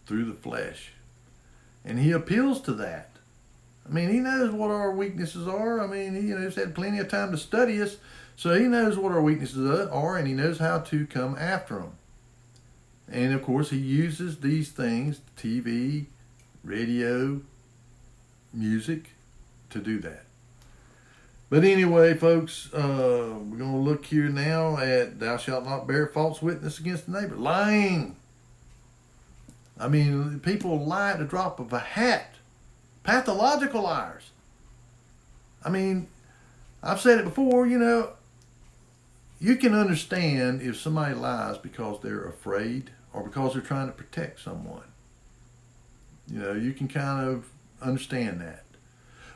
through the flesh. And he appeals to that. I mean, he knows what our weaknesses are. I mean, he's had plenty of time to study us, so he knows what our weaknesses are, and he knows how to come after them. And, of course, he uses these things, TV, radio, music, to do that. But anyway, folks, we're going to look here now at thou shalt not bear false witness against the neighbor. Lying. I mean, people lie at the drop of a hat. Pathological liars. I mean, I've said it before, you can understand if somebody lies because they're afraid or because they're trying to protect someone. You can kind of understand that.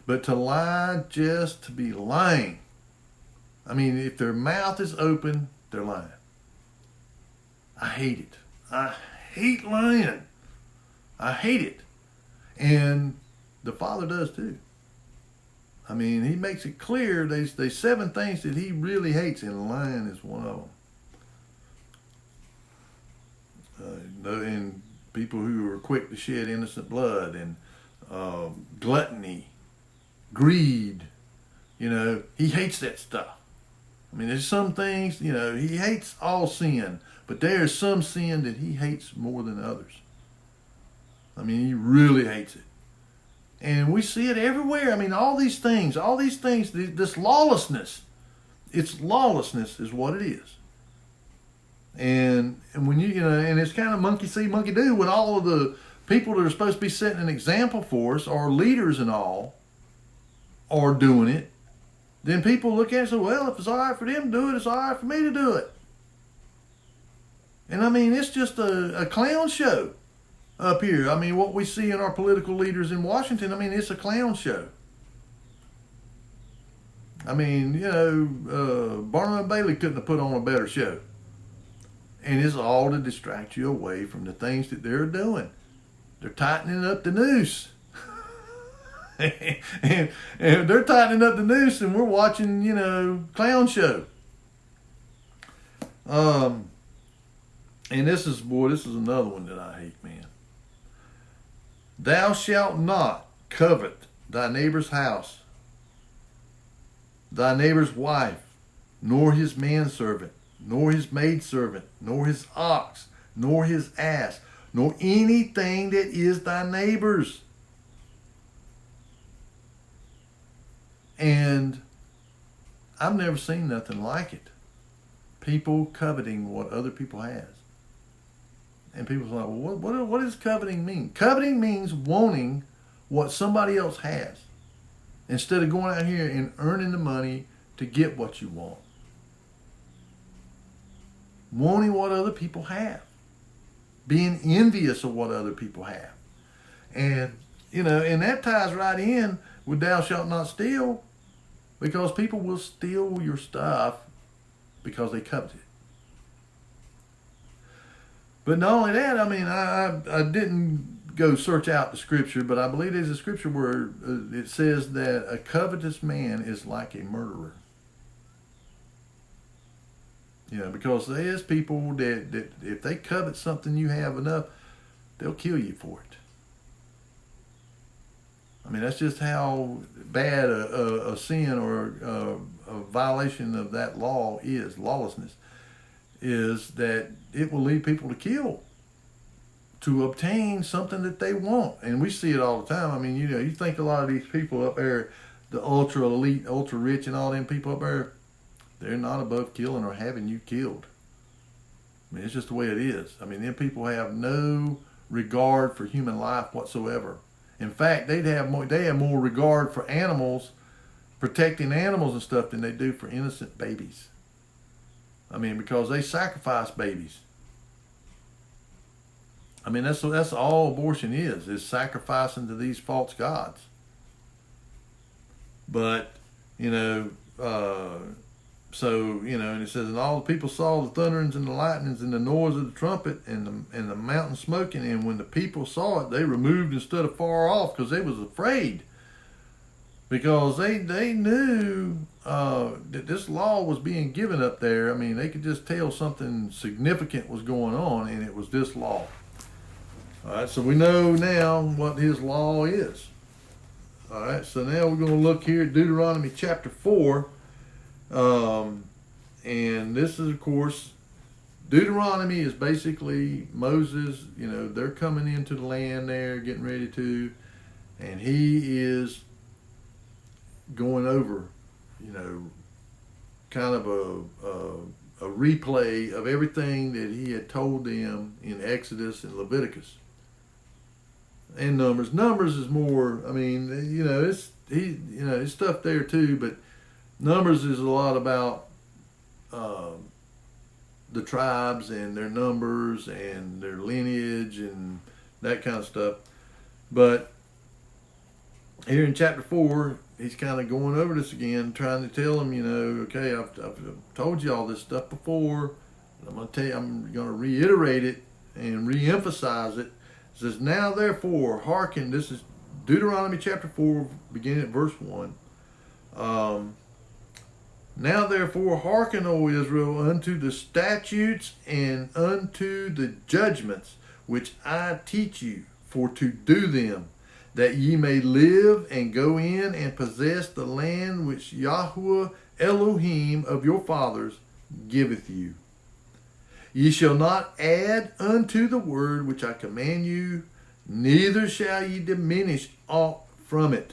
But to lie just to be lying, I mean, if their mouth is open, they're lying. I hate it. I hate lying. I hate it. And the Father does too. I mean, he makes it clear there's 7 things that he really hates, and lying is one of them. And people who are quick to shed innocent blood, and gluttony, greed, he hates that stuff. I mean, there's some things, he hates all sin, but there's some sin that he hates more than others. I mean, he really hates it. And we see it everywhere. I mean, all these things, this lawlessness, lawlessness is what it is. And when and it's kind of monkey see, monkey do, when all of the people that are supposed to be setting an example for us, our leaders and all, are doing it, then people look at it and say, well, if it's all right for them to do it, it's all right for me to do it. And I mean, it's just a clown show up here. I mean, what we see in our political leaders in Washington, I mean, it's a clown show. I mean, Barnum and Bailey couldn't have put on a better show. And it's all to distract you away from the things that they're doing. They're tightening up the noose. and they're tightening up the noose, and we're watching, clown show. And this is another one that I hate, man. Thou shalt not covet thy neighbor's house, thy neighbor's wife, nor his manservant, nor his maidservant, nor his ox, nor his ass, nor anything that is thy neighbor's. And I've never seen nothing like it. People coveting what other people has. And people are like, well, what does coveting mean? Coveting means wanting what somebody else has, instead of going out here and earning the money to get what you want. Wanting what other people have. Being envious of what other people have. And, and that ties right in with thou shalt not steal, because people will steal your stuff because they covet it. But not only that, I didn't go search out the scripture, but I believe there's a scripture where it says that a covetous man is like a murderer. Because there's people that if they covet something you have enough, they'll kill you for it. That's just how bad a sin or a violation of that law is, lawlessness, is that it will lead people to kill to obtain something that they want. And we see it all the time. You think a lot of these people up there, the ultra elite, ultra rich and all them people up there, they're not above killing or having you killed. It's just the way it is. Them people have no regard for human life whatsoever. In fact, they have more regard for animals, protecting animals and stuff, than they do for innocent babies. Because they sacrifice babies. That's all abortion is sacrificing to these false gods. But, and it says, and all the people saw the thunderings and the lightnings and the noise of the trumpet and the mountain smoking. And when the people saw it, they removed and stood afar off, because they was afraid. Because they knew that this law was being given up there. They could just tell something significant was going on, and it was this law. All right, so we know now what his law is. All right, so now we're going to look here at Deuteronomy chapter 4. And this is, of course, Deuteronomy is basically Moses. They're coming into the land there, getting ready to, and he is going over, kind of a replay of everything that he had told them in Exodus and Leviticus and Numbers. Numbers is more, it's stuff there too, but Numbers is a lot about the tribes and their numbers and their lineage and that kind of stuff. But here in chapter 4, he's kind of going over this again, trying to tell them, okay, I've told you all this stuff before. I'm going to tell you, I'm going to reiterate it and re-emphasize it. It says, now therefore, hearken. This is Deuteronomy chapter 4, beginning at verse 1. Now therefore, hearken, O Israel, unto the statutes and unto the judgments which I teach you, for to do them, that ye may live and go in and possess the land which Yahweh Elohim of your fathers giveth you. Ye shall not add unto the word which I command you, neither shall ye diminish aught from it,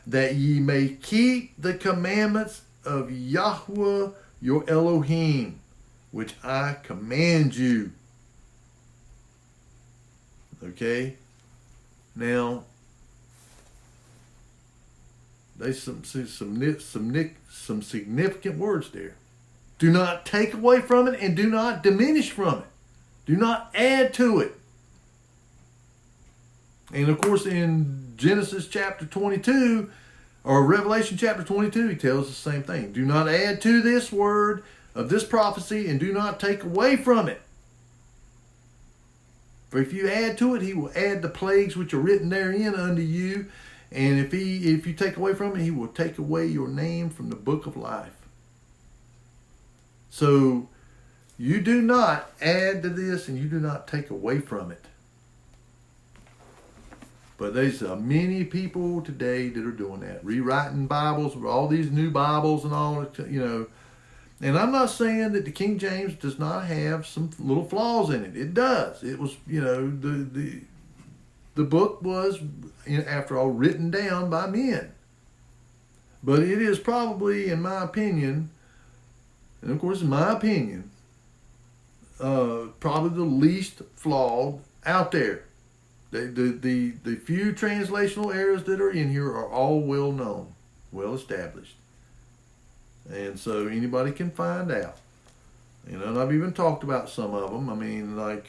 that ye may keep the commandments of Yahweh your Elohim, which I command you. Okay? Now, there's some significant words there. Do not take away from it and do not diminish from it. Do not add to it. And of course, in Genesis chapter 22, or Revelation chapter 22, he tells the same thing. Do not add to this word of this prophecy and do not take away from it. For if you add to it, he will add the plagues which are written therein unto you. And if you take away from it, he will take away your name from the book of life. So you do not add to this and you do not take away from it. But there's many people today that are doing that. Rewriting Bibles, all these new Bibles and all, And I'm not saying that the King James does not have some little flaws in it. It does. It was, the book was, after all, written down by men. But it is probably, in my opinion, and of course, in my opinion, probably the least flawed out there. The few translational errors that are in here are all well known, well established. And so anybody can find out. You know, and I've even talked about some of them. I mean, like,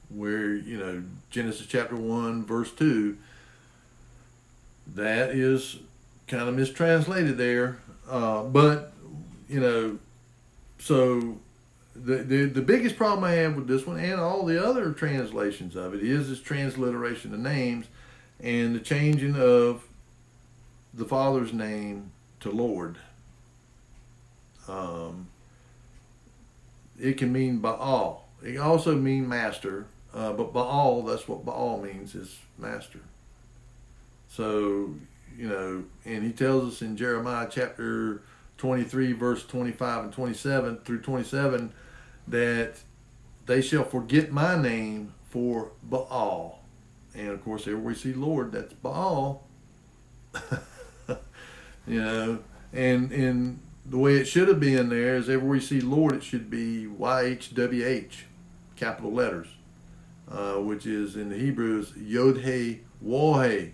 where, you know, Genesis chapter 1, verse 2, that is kind of mistranslated there. But, you know, so the biggest problem I have with this one and all the other translations of it is this transliteration of names and the changing of the Father's name to Lord. It can mean Baal. It can also mean master. But Baal, that's what Baal means, is master. So, you know, and he tells us in Jeremiah chapter 23, verse 25 and 27 through 27, that they shall forget my name for Baal. And of course, everywhere we see Lord, that's Baal. You know, and the way it should have been there is everywhere we see Lord, it should be YHWH, capital letters, which is in the Hebrew is Yod-He, Wah-He.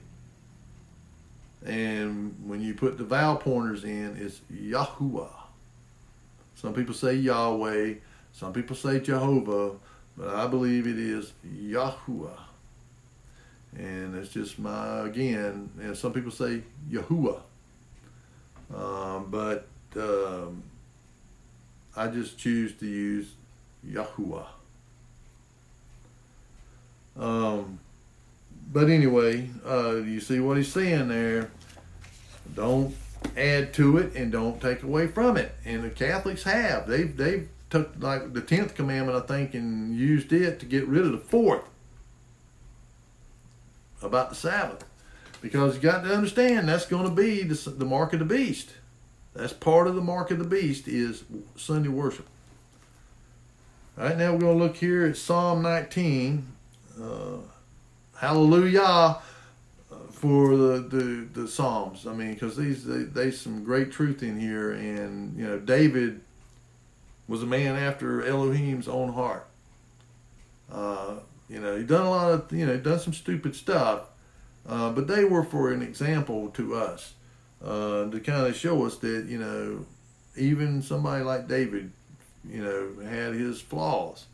And when you put the vowel pointers in, it's Yahuwah. Some people say Yahweh, some people say Jehovah, but I believe it is Yahuwah. And it's just again, and some people say Yahuwah. But I just choose to use Yahuwah. But anyway, you see what he's saying there. Don't add to it and don't take away from it. And the Catholics have. They've took like the 10th commandment, I think, and used it to get rid of the 4th about the Sabbath. Because you got to understand that's going to be the mark of the beast. That's part of the mark of the beast is Sunday worship. All right, now we're going to look here at Psalm 19. Hallelujah for the Psalms. I mean, because there's some great truth in here. And, you know, David was a man after Elohim's own heart. You know, he done a lot of, done some stupid stuff. But they were for an example to us, to kind of show us that, you know, even somebody like David, you know, had his flaws,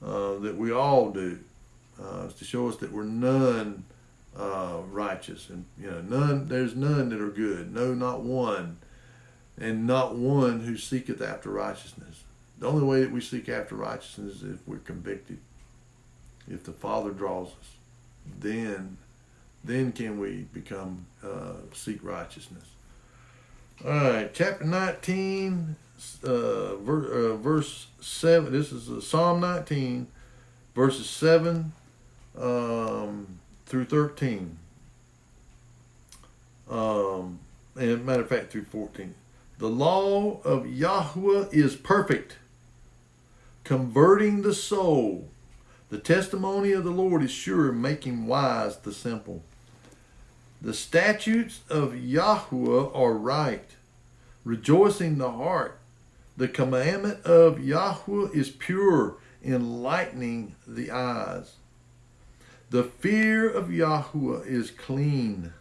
that we all do, to show us that we're none righteous, and, you know, there's none that are good, no, not one, and not one who seeketh after righteousness. The only way that we seek after righteousness is if we're convicted. If the Father draws us, then can we seek righteousness. All right, chapter 19, verse 7. This is Psalm 19, verses 7 through 13. And matter of fact, through 14. The law of Yahweh is perfect, converting the soul. The testimony of the Lord is sure, making wise the simple. The statutes of Yahweh are right, rejoicing the heart. The commandment of Yahweh is pure, enlightening the eyes. The fear of Yahweh is clean,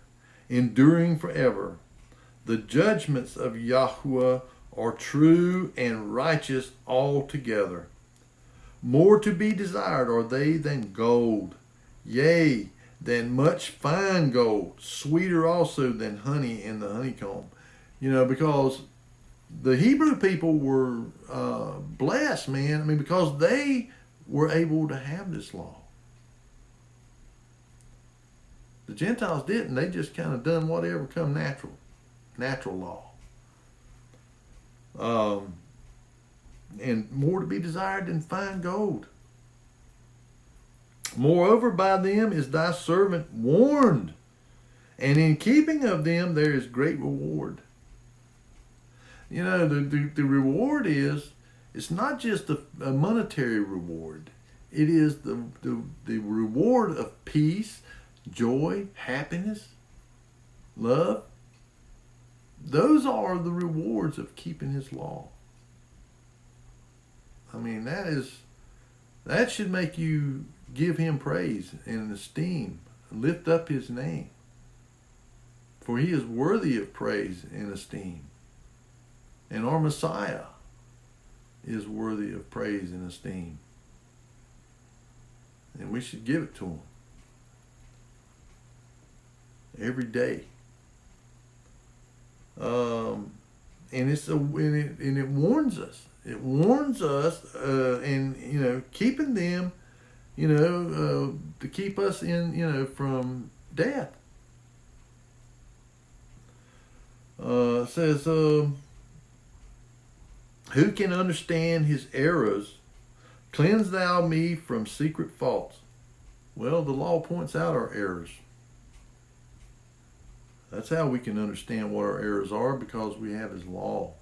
enduring forever. The judgments of Yahweh are true and righteous altogether. More to be desired are they than gold, yea, than much fine gold, sweeter also than honey in the honeycomb. You know, because the Hebrew people were blessed, man. I mean, because they were able to have this law. The Gentiles didn't. They just kind of done whatever come natural law. And more to be desired than fine gold. Moreover, by them is thy servant warned, and in keeping of them there is great reward. You know, the reward it's not just a monetary reward. It is the reward of peace, joy, happiness, love. Those are the rewards of keeping his law. I mean, that should make you give him praise and esteem. Lift up his name. For he is worthy of praise and esteem. And our Messiah is worthy of praise and esteem. And we should give it to him. Every day. And it warns us. It warns us, and keeping them, to keep us in, from death. It says, who can understand his errors? Cleanse thou me from secret faults. Well, the law points out our errors. That's how we can understand what our errors are, because we have his law.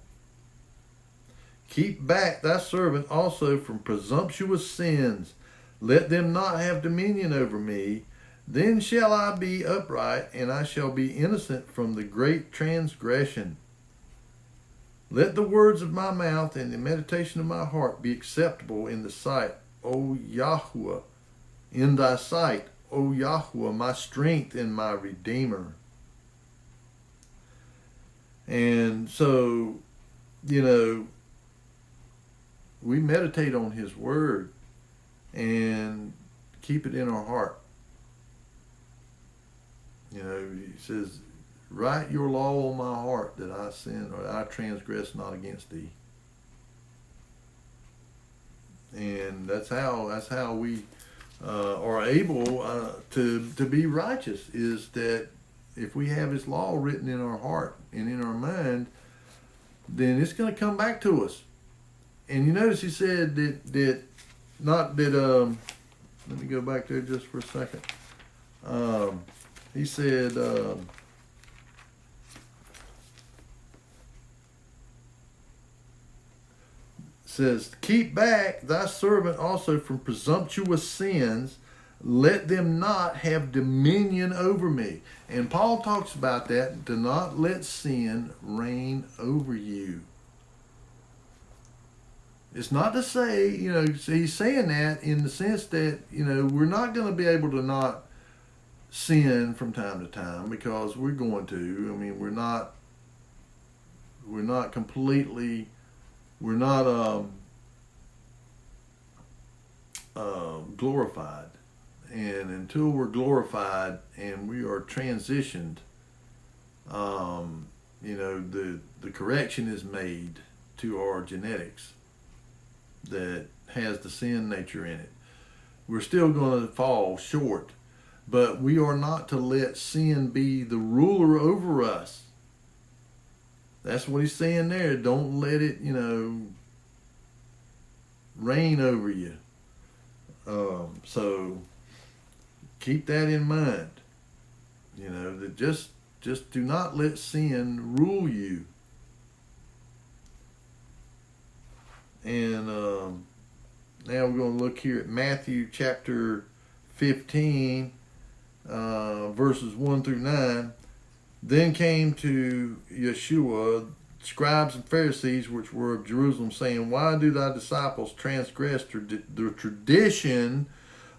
Keep back thy servant also from presumptuous sins. Let them not have dominion over me. Then shall I be upright, and I shall be innocent from the great transgression. Let the words of my mouth and the meditation of my heart be acceptable in the sight, O Yahuwah, in thy sight, O Yahuwah, my strength and my redeemer. And so, we meditate on his word and keep it in our heart. He says, write your law on my heart, that I sin or I transgress not against thee. And that's how we are able to be righteous, is that if we have his law written in our heart and in our mind, then it's going to come back to us. And you notice he said that let me go back there just for a second. He said, says, keep back thy servant also from presumptuous sins. Let them not have dominion over me. And Paul talks about that, to not let sin reign over you. It's not to say, he's saying that in the sense that, we're not going to be able to not sin from time to time, because we're going to. I mean, we're not completely, we're not glorified. And until we're glorified and we are transitioned, the correction is made to our genetics that has the sin nature in it. We're still going to fall short, but we are not to let sin be the ruler over us. That's what he's saying there. Don't let it, reign over you. So keep that in mind. That just do not let sin rule you. And now we're going to look here at Matthew chapter 15, verses 1 through 9. Then came to Yeshua scribes and Pharisees which were of Jerusalem, saying, why do thy disciples transgress the tradition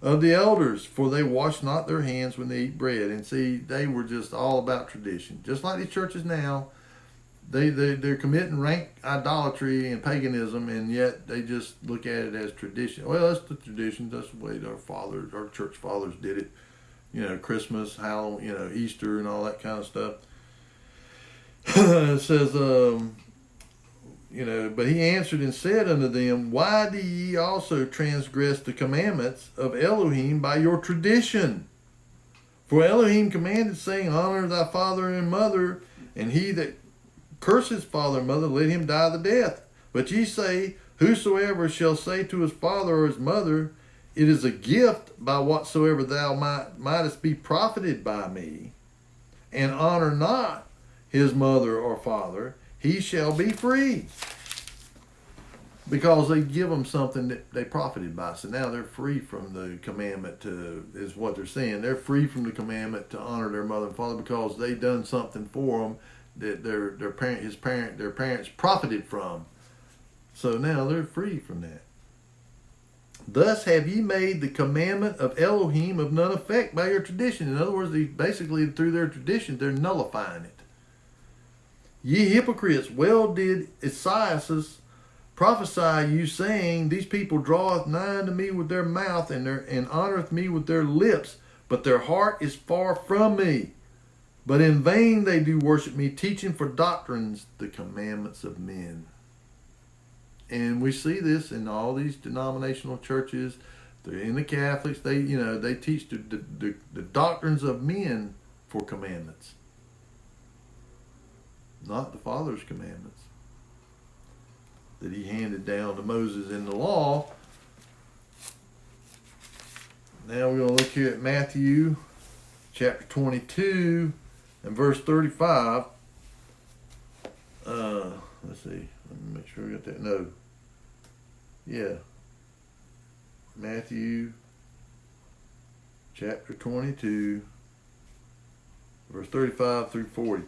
of the elders? For they wash not their hands when they eat bread. And see, they were just all about tradition. Just like these churches now, they're committing rank idolatry and paganism, and yet they just look at it as tradition. Well, that's the tradition. That's the way our church fathers did it. Christmas, Halloween, Easter, and all that kind of stuff. It says, but he answered and said unto them, why do ye also transgress the commandments of Elohim by your tradition? For Elohim commanded, saying, honor thy father and mother, and he that curses father and mother, let him die the death. But ye say, whosoever shall say to his father or his mother, it is a gift by whatsoever thou mightest be profited by me, and honor not his mother or father, he shall be free. because they give them something that they profited by. So now they're free from the commandment is what they're saying. They're free from the commandment to honor their mother and father because they done something for them that their parents profited from. So now they're free from that. Thus have ye made the commandment of Elohim of none effect by your tradition. In other words, basically through their tradition, they're nullifying it. Ye hypocrites, well did Esaias prophesy you, saying, these people draweth nigh unto me with their mouth, and honoreth me with their lips, but their heart is far from me. But in vain they do worship me, teaching for doctrines the commandments of men. And we see this in all these denominational churches. They're in the Catholics. They teach the doctrines of men for commandments, not the Father's commandments that he handed down to Moses in the law. Now we're going to look here at Matthew chapter 22 and verse 35. Let's see. Let me make sure I got that. No. Yeah. Matthew chapter 22 verse 35 through 40.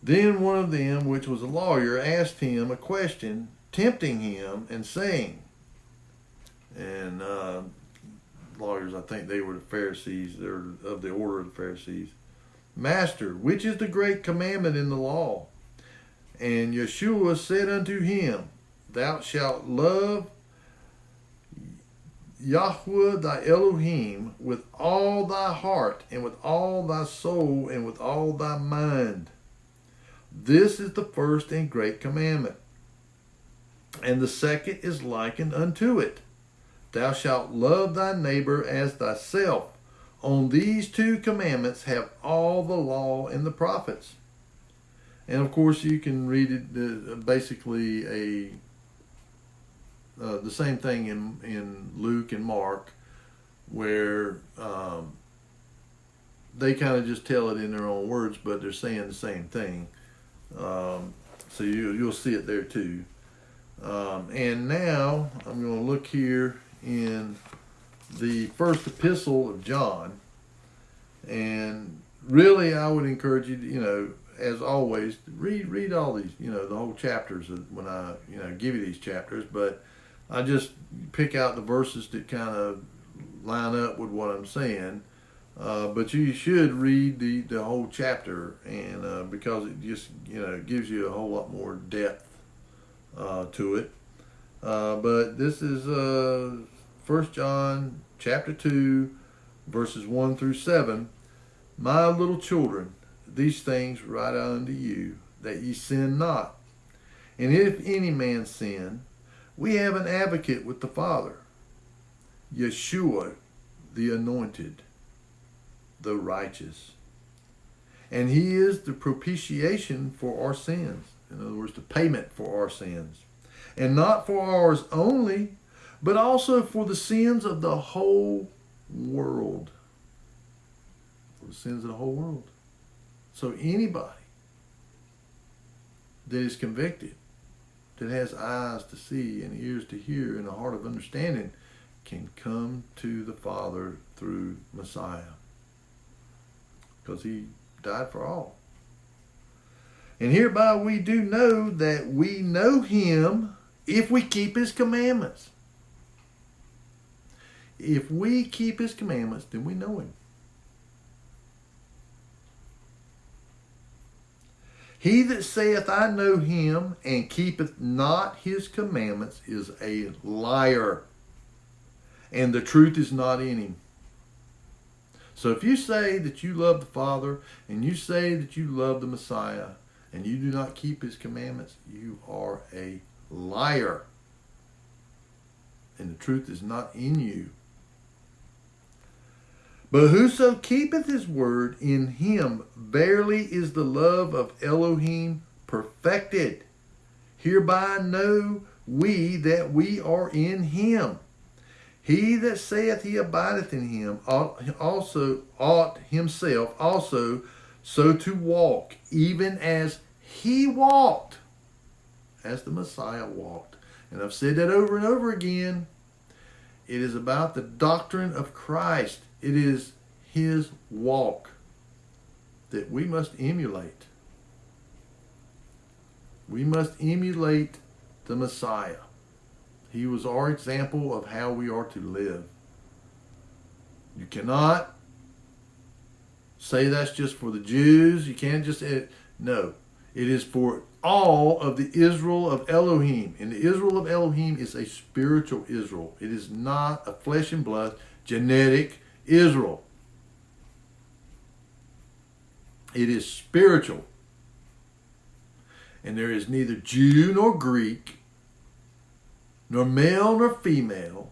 Then one of them, which was a lawyer, asked him a question, tempting him, and saying, and lawyers, I think they were the Pharisees, they're of the order of the Pharisees. Master, which is the great commandment in the law? And Yeshua said unto him, Thou shalt love Yahweh thy Elohim with all thy heart, and with all thy soul, and with all thy mind. This is the first and great commandment. And the second is likened unto it. Thou shalt love thy neighbor as thyself. On these two commandments have all the law and the prophets. And of course you can read it basically the same thing in Luke and Mark, where they kind of just tell it in their own words, but they're saying the same thing. So you'll see it there too. And now I'm going to look here in the first epistle of John, and really I would encourage you to, as always, read all these, the whole chapters when I give you these chapters, but I just pick out the verses that kind of line up with what I'm saying. But you should read the whole chapter, and because it just gives you a whole lot more depth to it. But this is 1 John chapter 2, verses 1 through 7. My little children, these things write I unto you, that ye sin not. And if any man sin, we have an advocate with the Father, Yeshua, the anointed, the righteous. And he is the propitiation for our sins. In other words, the payment for our sins. And not for ours only, but also for the sins of the whole world. For the sins of the whole world. So anybody that is convicted, that has eyes to see and ears to hear and a heart of understanding, can come to the Father through Messiah. Because he died for all. And hereby we do know that we know him if we keep his commandments. If we keep his commandments, then we know him. He that saith, I know him, and keepeth not his commandments, is a liar, and the truth is not in him. So if you say that you love the Father, and you say that you love the Messiah, and you do not keep his commandments, you are a liar, and the truth is not in you. But whoso keepeth his word, in him verily is the love of Elohim perfected. Hereby know we that we are in him. He that saith he abideth in him ought himself also so to walk, even as he walked. as the Messiah walked. And I've said that over and over again. It is about the doctrine of Christ. It is his walk that we must emulate. We must emulate the Messiah. He was our example of how we are to live. You cannot say that's just for the Jews. You can't just... No. It is for all of the Israel of Elohim. And the Israel of Elohim is a spiritual Israel. It is not a flesh and blood, genetic Israel. It is spiritual. And there is neither Jew nor Greek, nor male nor female,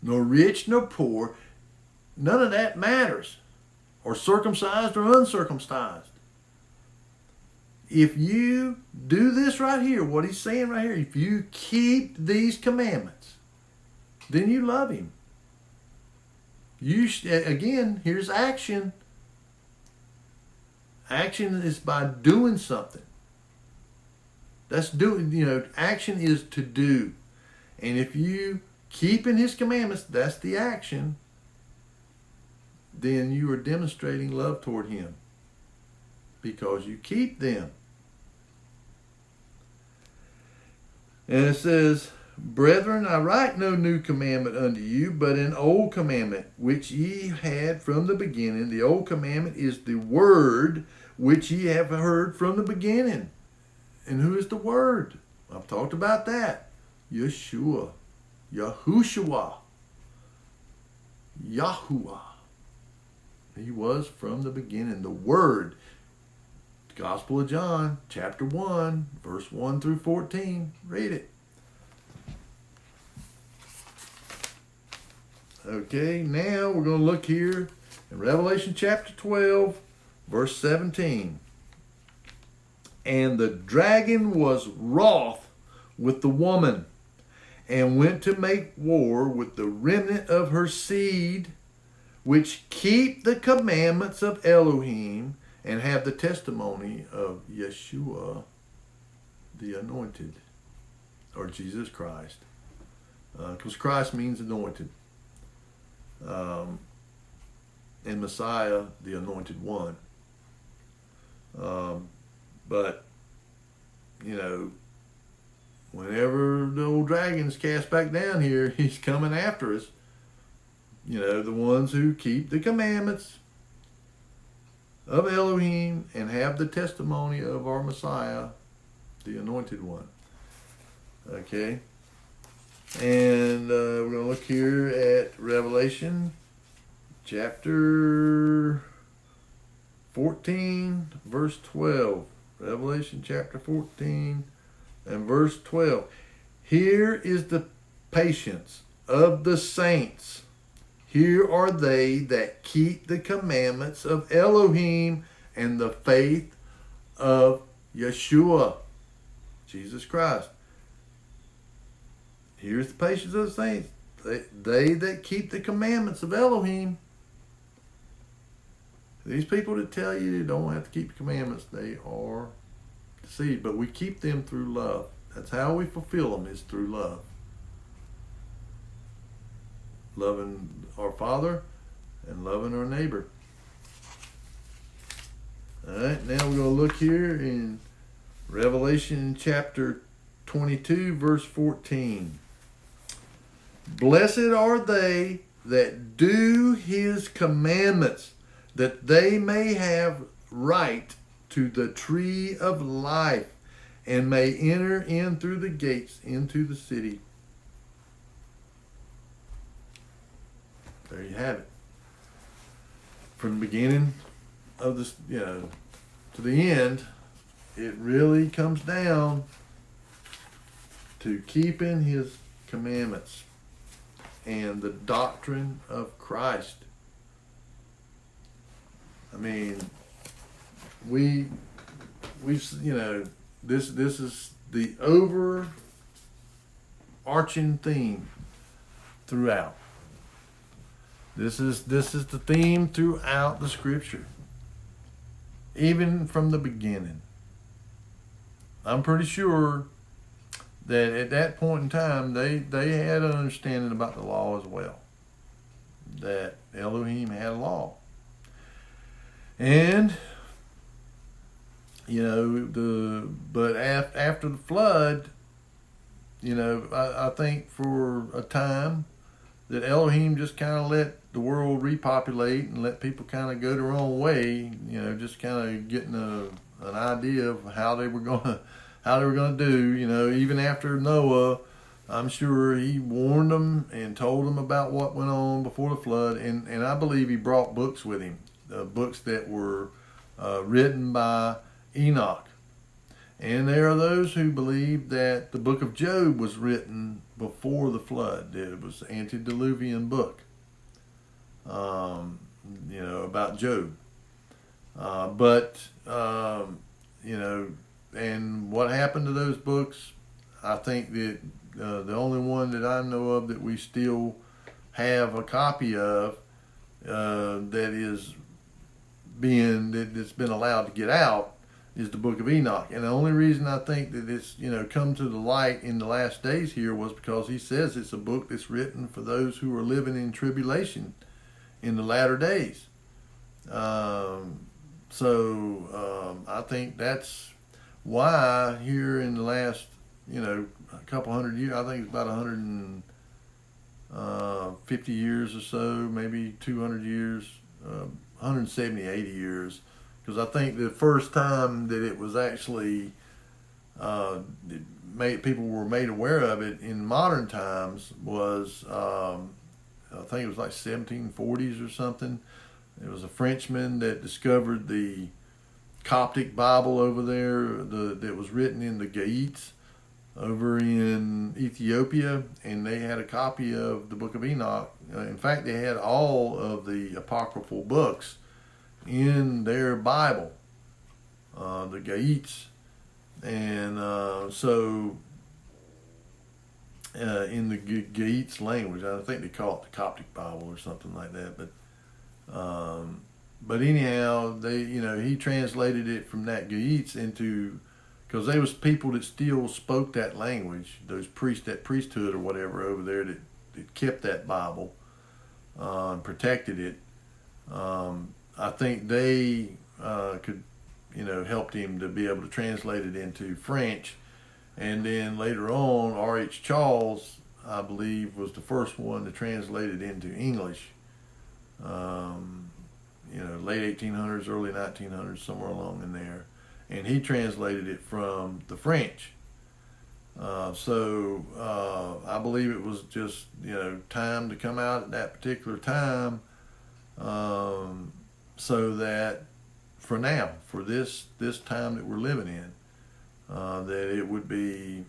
nor rich nor poor. None of that matters. Or circumcised or uncircumcised. If you do this right here, what he's saying right here, if you keep these commandments, then you love him. Again, here's action. Action is by doing something. That's doing, action is to do. And if you keep in his commandments, that's the action, then you are demonstrating love toward him. Because you keep them. And it says, Brethren, I write no new commandment unto you, but an old commandment, which ye had from the beginning. The old commandment is the word which ye have heard from the beginning. And who is the word? I've talked about that. Yeshua. Yahushua. Yahuwah. He was from the beginning. The word. Gospel of John, chapter 1, verse 1 through 14. Read it. Okay, now we're going to look here in Revelation chapter 12, verse 17. And the dragon was wroth with the woman, and went to make war with the remnant of her seed, which keep the commandments of Elohim, and have the testimony of Yeshua, the anointed, or Jesus Christ. Because Christ means anointed. And Messiah, the anointed one. But, whenever the old dragon's cast back down here, he's coming after us. The ones who keep the commandments of Elohim and have the testimony of our Messiah, the anointed one. Okay. And we're going to look here at Revelation chapter 14, verse 12. Revelation chapter 14 and verse 12. Here is the patience of the saints. Here are they that keep the commandments of Elohim and the faith of Yeshua, Jesus Christ. Here's the patience of the saints. They that keep the commandments of Elohim. These people that tell you don't have to keep the commandments, they are deceived. But we keep them through love. That's how we fulfill them, is through love. Loving our Father and loving our neighbor. Alright, now we're going to look here in Revelation chapter 22, verse 14. Blessed are they that do his commandments, that they may have right to the tree of life, and may enter in through the gates into the city. There you have it. From the beginning of this, to the end, it really comes down to keeping his commandments and the doctrine of Christ. I mean, we've this is the overarching theme throughout. This is the theme throughout the scripture. Even from the beginning. I'm pretty sure that at that point in time, they had an understanding about the law as well. That Elohim had a law. And, but after the flood, I think for a time that Elohim just kind of let the world repopulate and let people kind of go their own way, just kind of getting an idea of how they were gonna do. Even after Noah, I'm sure he warned them and told them about what went on before the flood, and I believe he brought books with him, books that were written by Enoch. And there are those who believe that the book of Job was written before the flood. It was an antediluvian book, about Job. And what happened to those books, I think that the only one that I know of that we still have a copy of that's been allowed to get out is the book of Enoch. And the only reason I think that it's come to the light in the last days here was because he says it's a book that's written for those who are living in tribulation in the latter days. I think that's why here in the last a couple hundred years, I think it's about 150 years or so, maybe 200 years, 170, 80 years. Because I think the first time that it was actually people were made aware of it in modern times was I think it was like 1740s or something. It was a Frenchman that discovered the Coptic Bible over there that was written in the Gaits over in Ethiopia, and they had a copy of the Book of Enoch. In fact, they had all of the apocryphal books in their Bible, the Gaits, and in the Gaits language, I think they call it the Coptic Bible or something like that. But anyhow, he translated it from that Gaits into, because there was people that still spoke that language, those priests, that priesthood or whatever over there that kept that Bible and protected it. I think they could, helped him to be able to translate it into French. And then later on, R.H. Charles, I believe, was the first one to translate it into English. Late 1800s, early 1900s, somewhere along in there. And he translated it from the French. I believe it was just, time to come out at that particular time. So that for now, for this time that we're living in, that it would be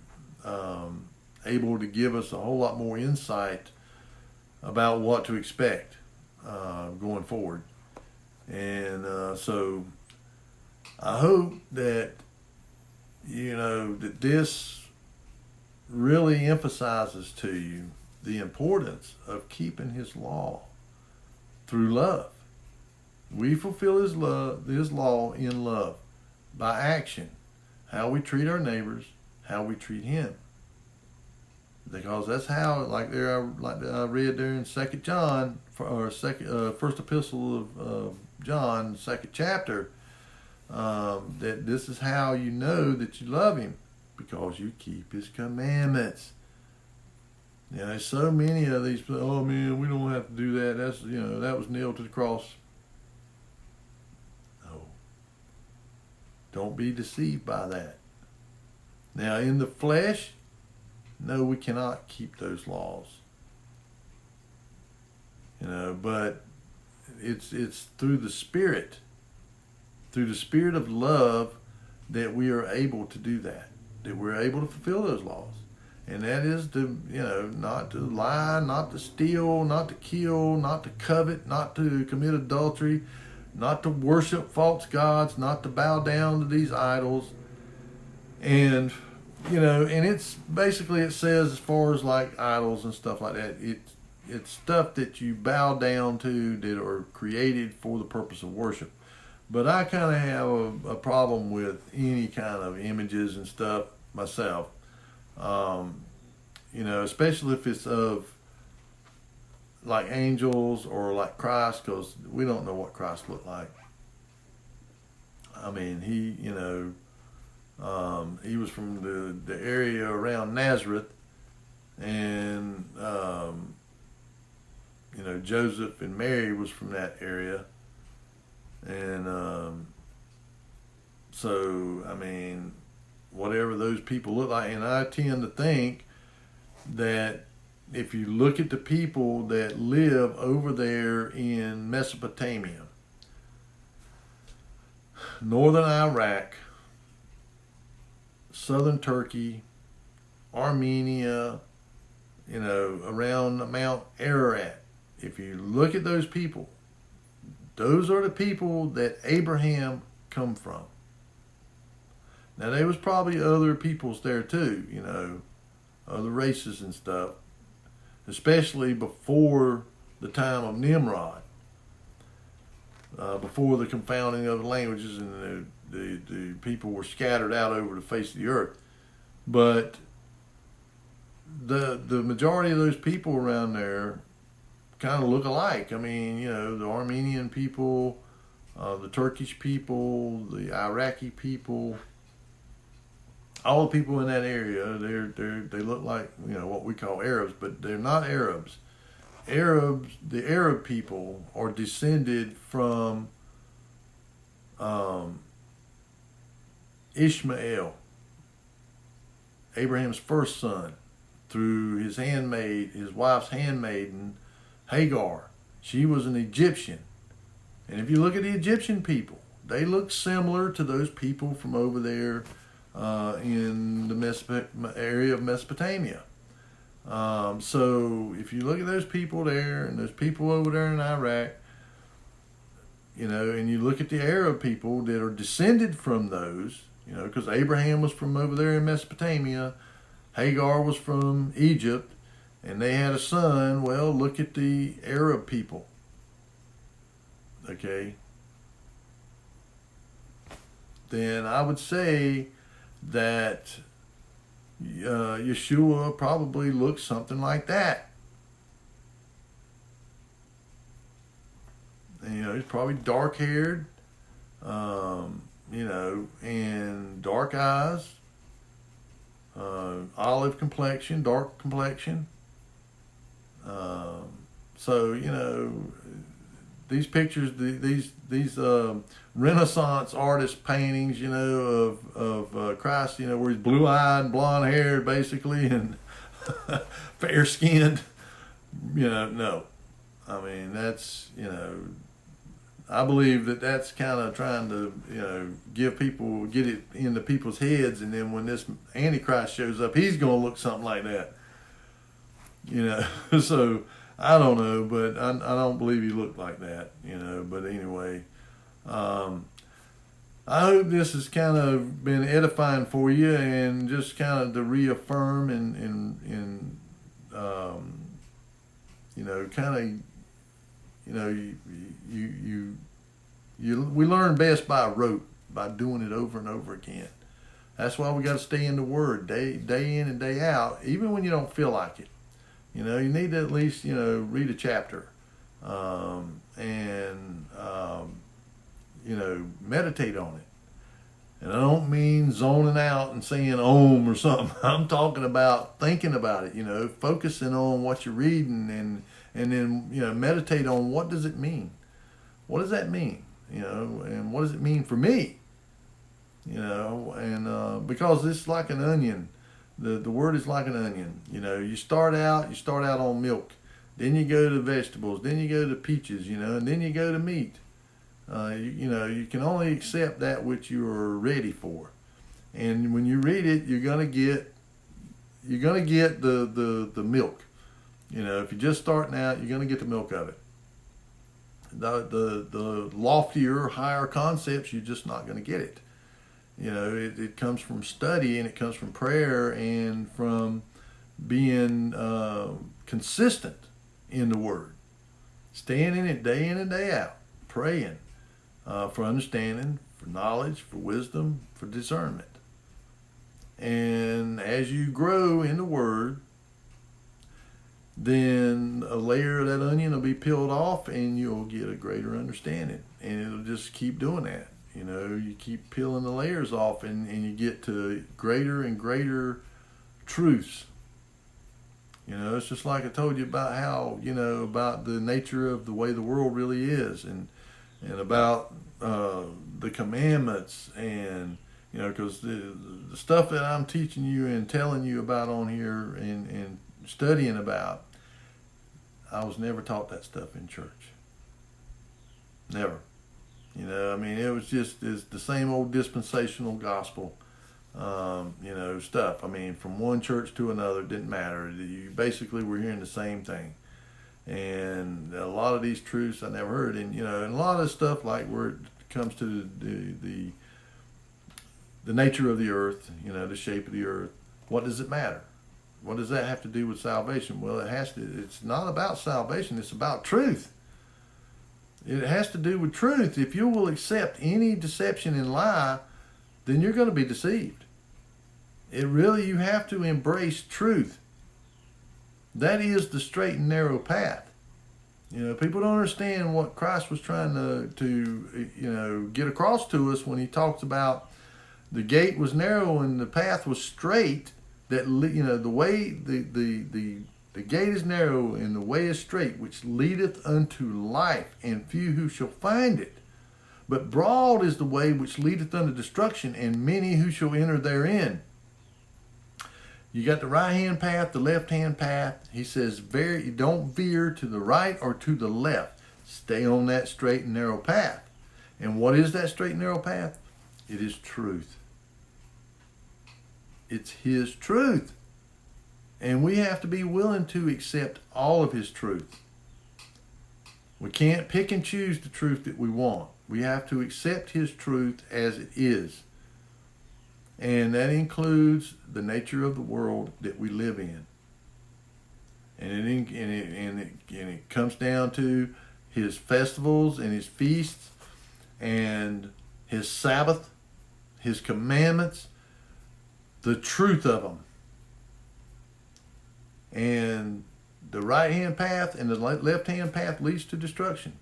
able to give us a whole lot more insight about what to expect going forward. And so I hope that, that this really emphasizes to you the importance of keeping his law through love. We fulfill his law in love by action, how we treat our neighbors, how we treat him. Because that's how, like I read there in 2 John, or first epistle of John, 2nd chapter, that this is how you know that you love him, because you keep his commandments. There's so many of these, oh man, we don't have to do that. That's, that was nailed to the cross. No. Don't be deceived by that. Now, in the flesh, no, we cannot keep those laws. But it's through the Spirit of love, that we are able to do that we're able to fulfill those laws. And that is to, not to lie, not to steal, not to kill, not to covet, not to commit adultery, not to worship false gods, not to bow down to these idols. And, and it's basically, it says as far as like idols and stuff like that, it's stuff that you bow down to that are created for the purpose of worship. But I kind of have a problem with any kind of images and stuff myself. Um, especially if it's of like angels or like Christ, because we don't know what Christ looked like. I mean, he was from the area around Nazareth, and Joseph and Mary was from that area, and so I mean, whatever those people look like, and I tend to think that if you look at the people that live over there in Mesopotamia, northern Iraq, southern Turkey, Armenia, around Mount Ararat, if you look at those people, those are the people that Abraham come from. Now, there was probably other peoples there too, other races and stuff, especially before the time of Nimrod, before the confounding of the languages and the people were scattered out over the face of the earth. But the majority of those people around there kind of look alike. I mean, the Armenian people, the Turkish people, the Iraqi people, all the people in that area, they look like what we call Arabs, but they're not Arabs. The Arab people are descended from Ishmael, Abraham's first son, through his wife's handmaiden, Hagar. She was an Egyptian. And if you look at the Egyptian people, they look similar to those people from over there in the area of Mesopotamia. So if you look at those people there and those people over there in Iraq, and you look at the Arab people that are descended from those, because Abraham was from over there in Mesopotamia, Hagar was from Egypt, and they had a son. Well, look at the Arab people. Okay? Then I would say that Yeshua probably looks something like that. And, he's probably dark-haired, and dark eyes, olive complexion, dark complexion. So, these pictures, these Renaissance artist paintings, of Christ, where he's blue-eyed, blonde-haired, basically, and fair-skinned. No. I mean, that's, I believe that's kind of trying to, get it into people's heads, and then when this Antichrist shows up, he's going to look something like that. So I don't know, but I don't believe he looked like that, but anyway, I hope this has kind of been edifying for you, and just kind of to reaffirm and kind of, we learn best by rote, by doing it over and over again. That's why we got to stay in the Word day in and day out, even when you don't feel like it. You need to at least, read a chapter, and meditate on it. And I don't mean zoning out and saying Om or something. I'm talking about thinking about it, focusing on what you're reading, and then, meditate on what does it mean? What does that mean? And what does it mean for me? And because it's like an onion. The word is like an onion. You start out on milk, then you go to vegetables, then you go to peaches, and then you go to meat. You can only accept that which you are ready for. And when you read it, you're gonna get the milk. If you're just starting out, you're gonna get the milk of it. The loftier, higher concepts, you're just not gonna get it. It comes from study, and it comes from prayer, and from being consistent in the Word, staying in it day in and day out, praying, for understanding, for knowledge, for wisdom, for discernment. And as you grow in the Word, then a layer of that onion will be peeled off and you'll get a greater understanding. And it'll just keep doing that. You know, you keep peeling the layers off and you get to greater and greater truths. You know, it's just like I told you about how, you know, about the nature of the way the world really is, and about the commandments, and, you know, because the stuff that I'm teaching you and telling you about on here and studying about, I was never taught that stuff in church. Never. You know, I mean, it was just it's the same old dispensational gospel, you know, stuff. I mean, from one church to another, it didn't matter. You basically were hearing the same thing. And a lot of these truths I never heard. And, you know, and a lot of stuff like where it comes to the nature of the earth, you know, the shape of the earth, what does it matter? What does that have to do with salvation? Well, it's not about salvation, it's about truth. It has to do with truth. If you will accept any deception and lie, then you're going to be deceived. You have to embrace truth. That is the straight and narrow path. You know, people don't understand what Christ was trying to you know, get across to us when he talks about the gate was narrow and the path was straight. That, you know, the way the gate is narrow and the way is straight, which leadeth unto life, and few who shall find it. But broad is the way which leadeth unto destruction, and many who shall enter therein. You got the right-hand path, the left-hand path. He says, don't veer to the right or to the left. Stay on that straight and narrow path. And what is that straight and narrow path? It is truth. It's his truth. And we have to be willing to accept all of his truth. We can't pick and choose the truth that we want. We have to accept his truth as it is. And that includes the nature of the world that we live in. And it comes down to his festivals and his feasts and his Sabbath, his commandments, the truth of them. And the right-hand path and the left-hand path leads to destruction.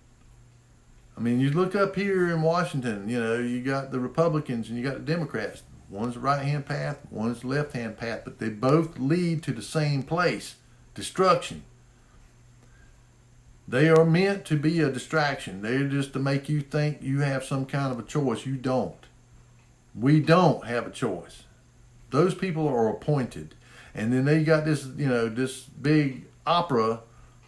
I mean, you look up here in Washington, you know, you got the Republicans and you got the Democrats. One's the right-hand path, one's the left-hand path, but they both lead to the same place, destruction. They are meant to be a distraction. They're just to make you think you have some kind of a choice. You don't. We don't have a choice. Those people are appointed. And then they got this, you know, this big opera,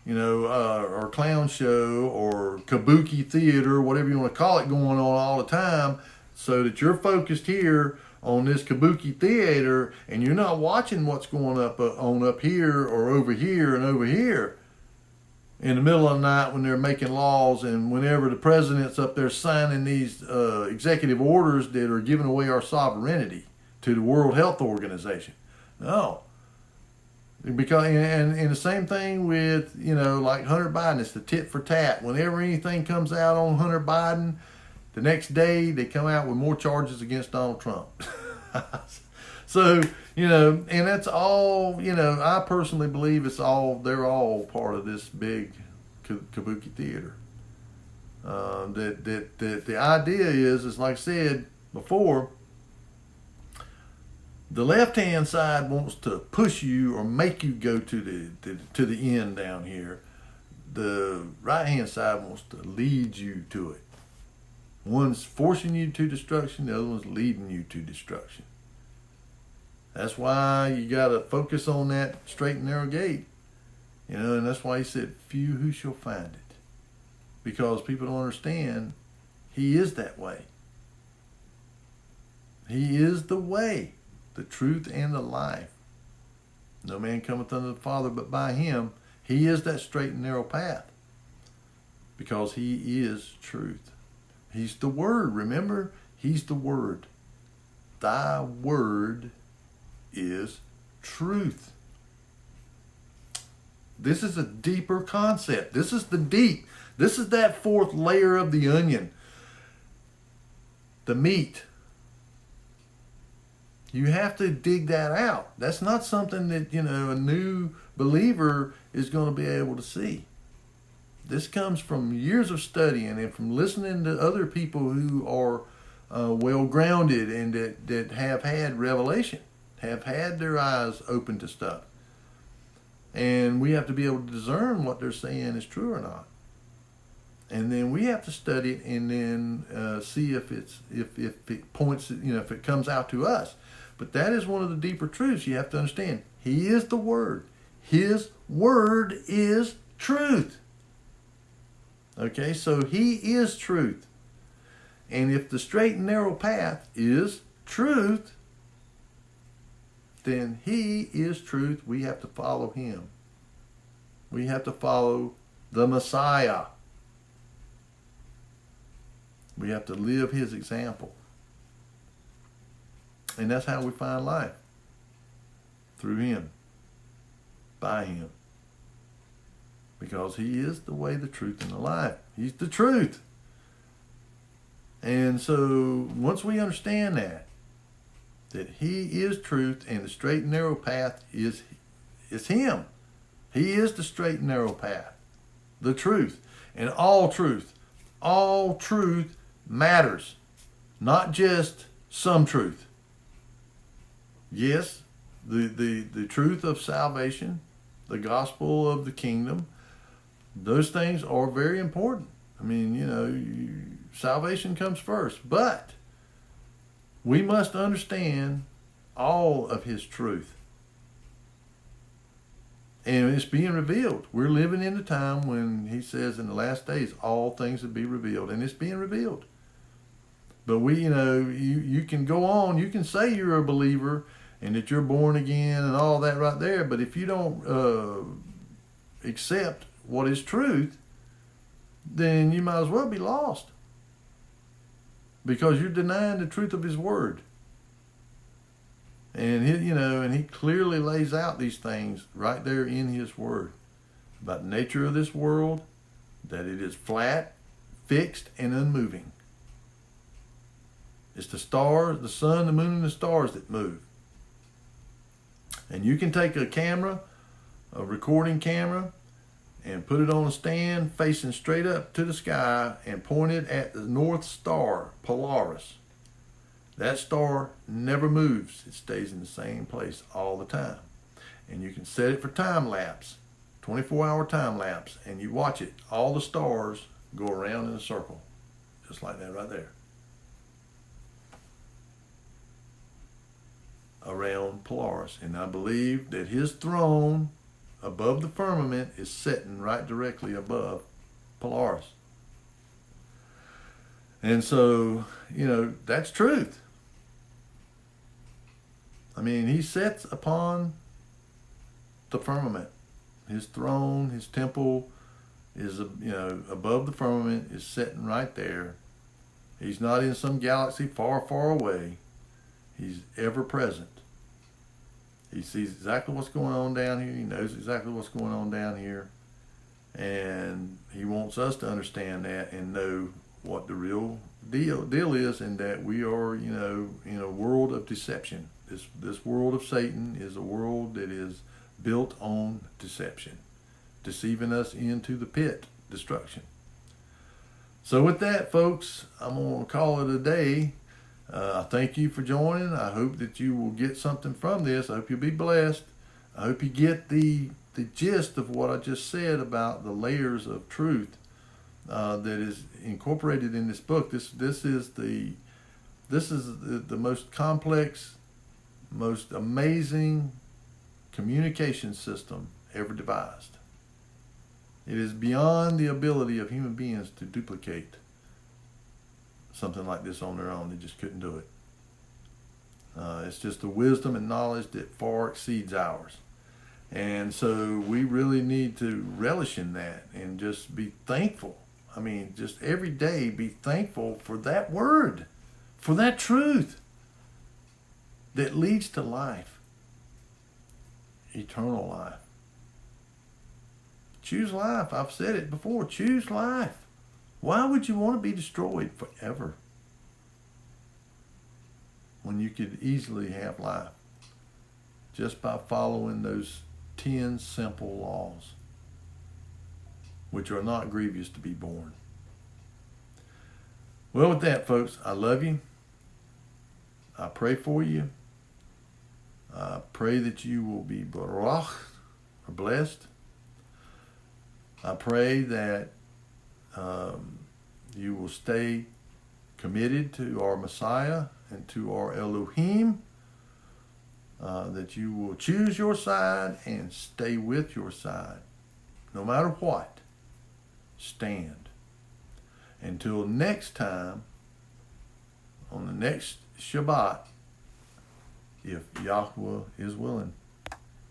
you know, or clown show or kabuki theater, whatever you want to call it, going on all the time, so that you're focused here on this kabuki theater and you're not watching what's going on up here or over here and over here in the middle of the night when they're making laws, and whenever the president's up there signing these executive orders that are giving away our sovereignty to the World Health Organization. No. Because and the same thing with, you know, like Hunter Biden, it's the tit for tat. Whenever anything comes out on Hunter Biden, the next day they come out with more charges against Donald Trump. So, you know, and that's all, you know, I personally believe they're all part of this big kabuki theater. That the idea is like I said before, the left-hand side wants to push you or make you go to the end down here. The right-hand side wants to lead you to it. One's forcing you to destruction, the other one's leading you to destruction. That's why you got to focus on that straight and narrow gate. You know, and that's why he said, few who shall find it. Because people don't understand, he is that way. He is the way, the truth, and the life. No man cometh unto the Father but by him. He is that straight and narrow path. Because he is truth. He's the Word. Remember, he's the Word. Thy word is truth. This is a deeper concept. This is the deep. This is that fourth layer of the onion. the meat. You have to dig that out. That's not something that, a new believer is going to be able to see. This comes from years of studying and from listening to other people who are well-grounded and that have had revelation, have had their eyes open to stuff. And we have to be able to discern what they're saying is true or not. And then we have to study it and then see if it points, if it comes out to us. But that is one of the deeper truths you have to understand. He is the Word. His Word is truth. Okay, so He is truth. And if the straight and narrow path is truth, then He is truth. We have to follow Him. We have to follow the Messiah. We have to live His example. And that's how we find life. Through Him. By Him. Because He is the way, the truth, and the life. He's the truth. And so once we understand that He is truth and the straight and narrow path is Him. He is the straight and narrow path. The truth. And all truth matters. Not just some truth. Yes, the truth of salvation, the gospel of the kingdom, those things are very important. I mean, salvation comes first. But we must understand all of His truth. And it's being revealed. We're living in a time when He says in the last days, all things will be revealed. And it's being revealed. But you can go on, you can say you're a believer and that you're born again and all that right there. But if you don't accept what is truth, then you might as well be lost. Because you're denying the truth of His Word. And He clearly lays out these things right there in His Word. About the nature of this world, that it is flat, fixed, and unmoving. It's the stars, the sun, the moon, and the stars that move. And you can take a camera, a recording camera, and put it on a stand facing straight up to the sky and point it at the North Star, Polaris. That star never moves. It stays in the same place all the time. And you can set it for time lapse, 24-hour time lapse, and you watch it. All the stars go around in a circle, just like that right there. Around Polaris. And I believe that His throne above the firmament is sitting right directly above Polaris. And so, that's truth. I mean, He sits upon the firmament. His throne, His temple is, above the firmament, is sitting right there. He's not in some galaxy far, far away. He's ever present. He sees exactly what's going on down here. He knows exactly what's going on down here. And He wants us to understand that and know what the real deal is, and that we are, in a world of deception. This world of Satan is a world that is built on deception, deceiving us into the pit, destruction. So with that, folks, I'm going to call it a day. Thank you for joining. I hope that you will get something from this. I hope you'll be blessed. I hope you get the gist of what I just said about the layers of truth that is incorporated in this book. This is the most complex, most amazing communication system ever devised. It is beyond the ability of human beings to duplicate something like this on their own. They just couldn't do it. It's just the wisdom and knowledge that far exceeds ours. And so we really need to relish in that and just be thankful. I mean, just every day be thankful for that word, for that truth that leads to life, eternal life. Choose life. I've said it before. Choose life. Why would you want to be destroyed forever? when you could easily have life just by following those 10 simple laws, which are not grievous to be borne. Well, with that, folks, I love you. I pray for you. I pray that you will be baruch, or blessed. I pray that you will stay committed to our Messiah and to our Elohim, that you will choose your side and stay with your side. No matter what, stand. Until next time, on the next Shabbat, if Yahweh is willing.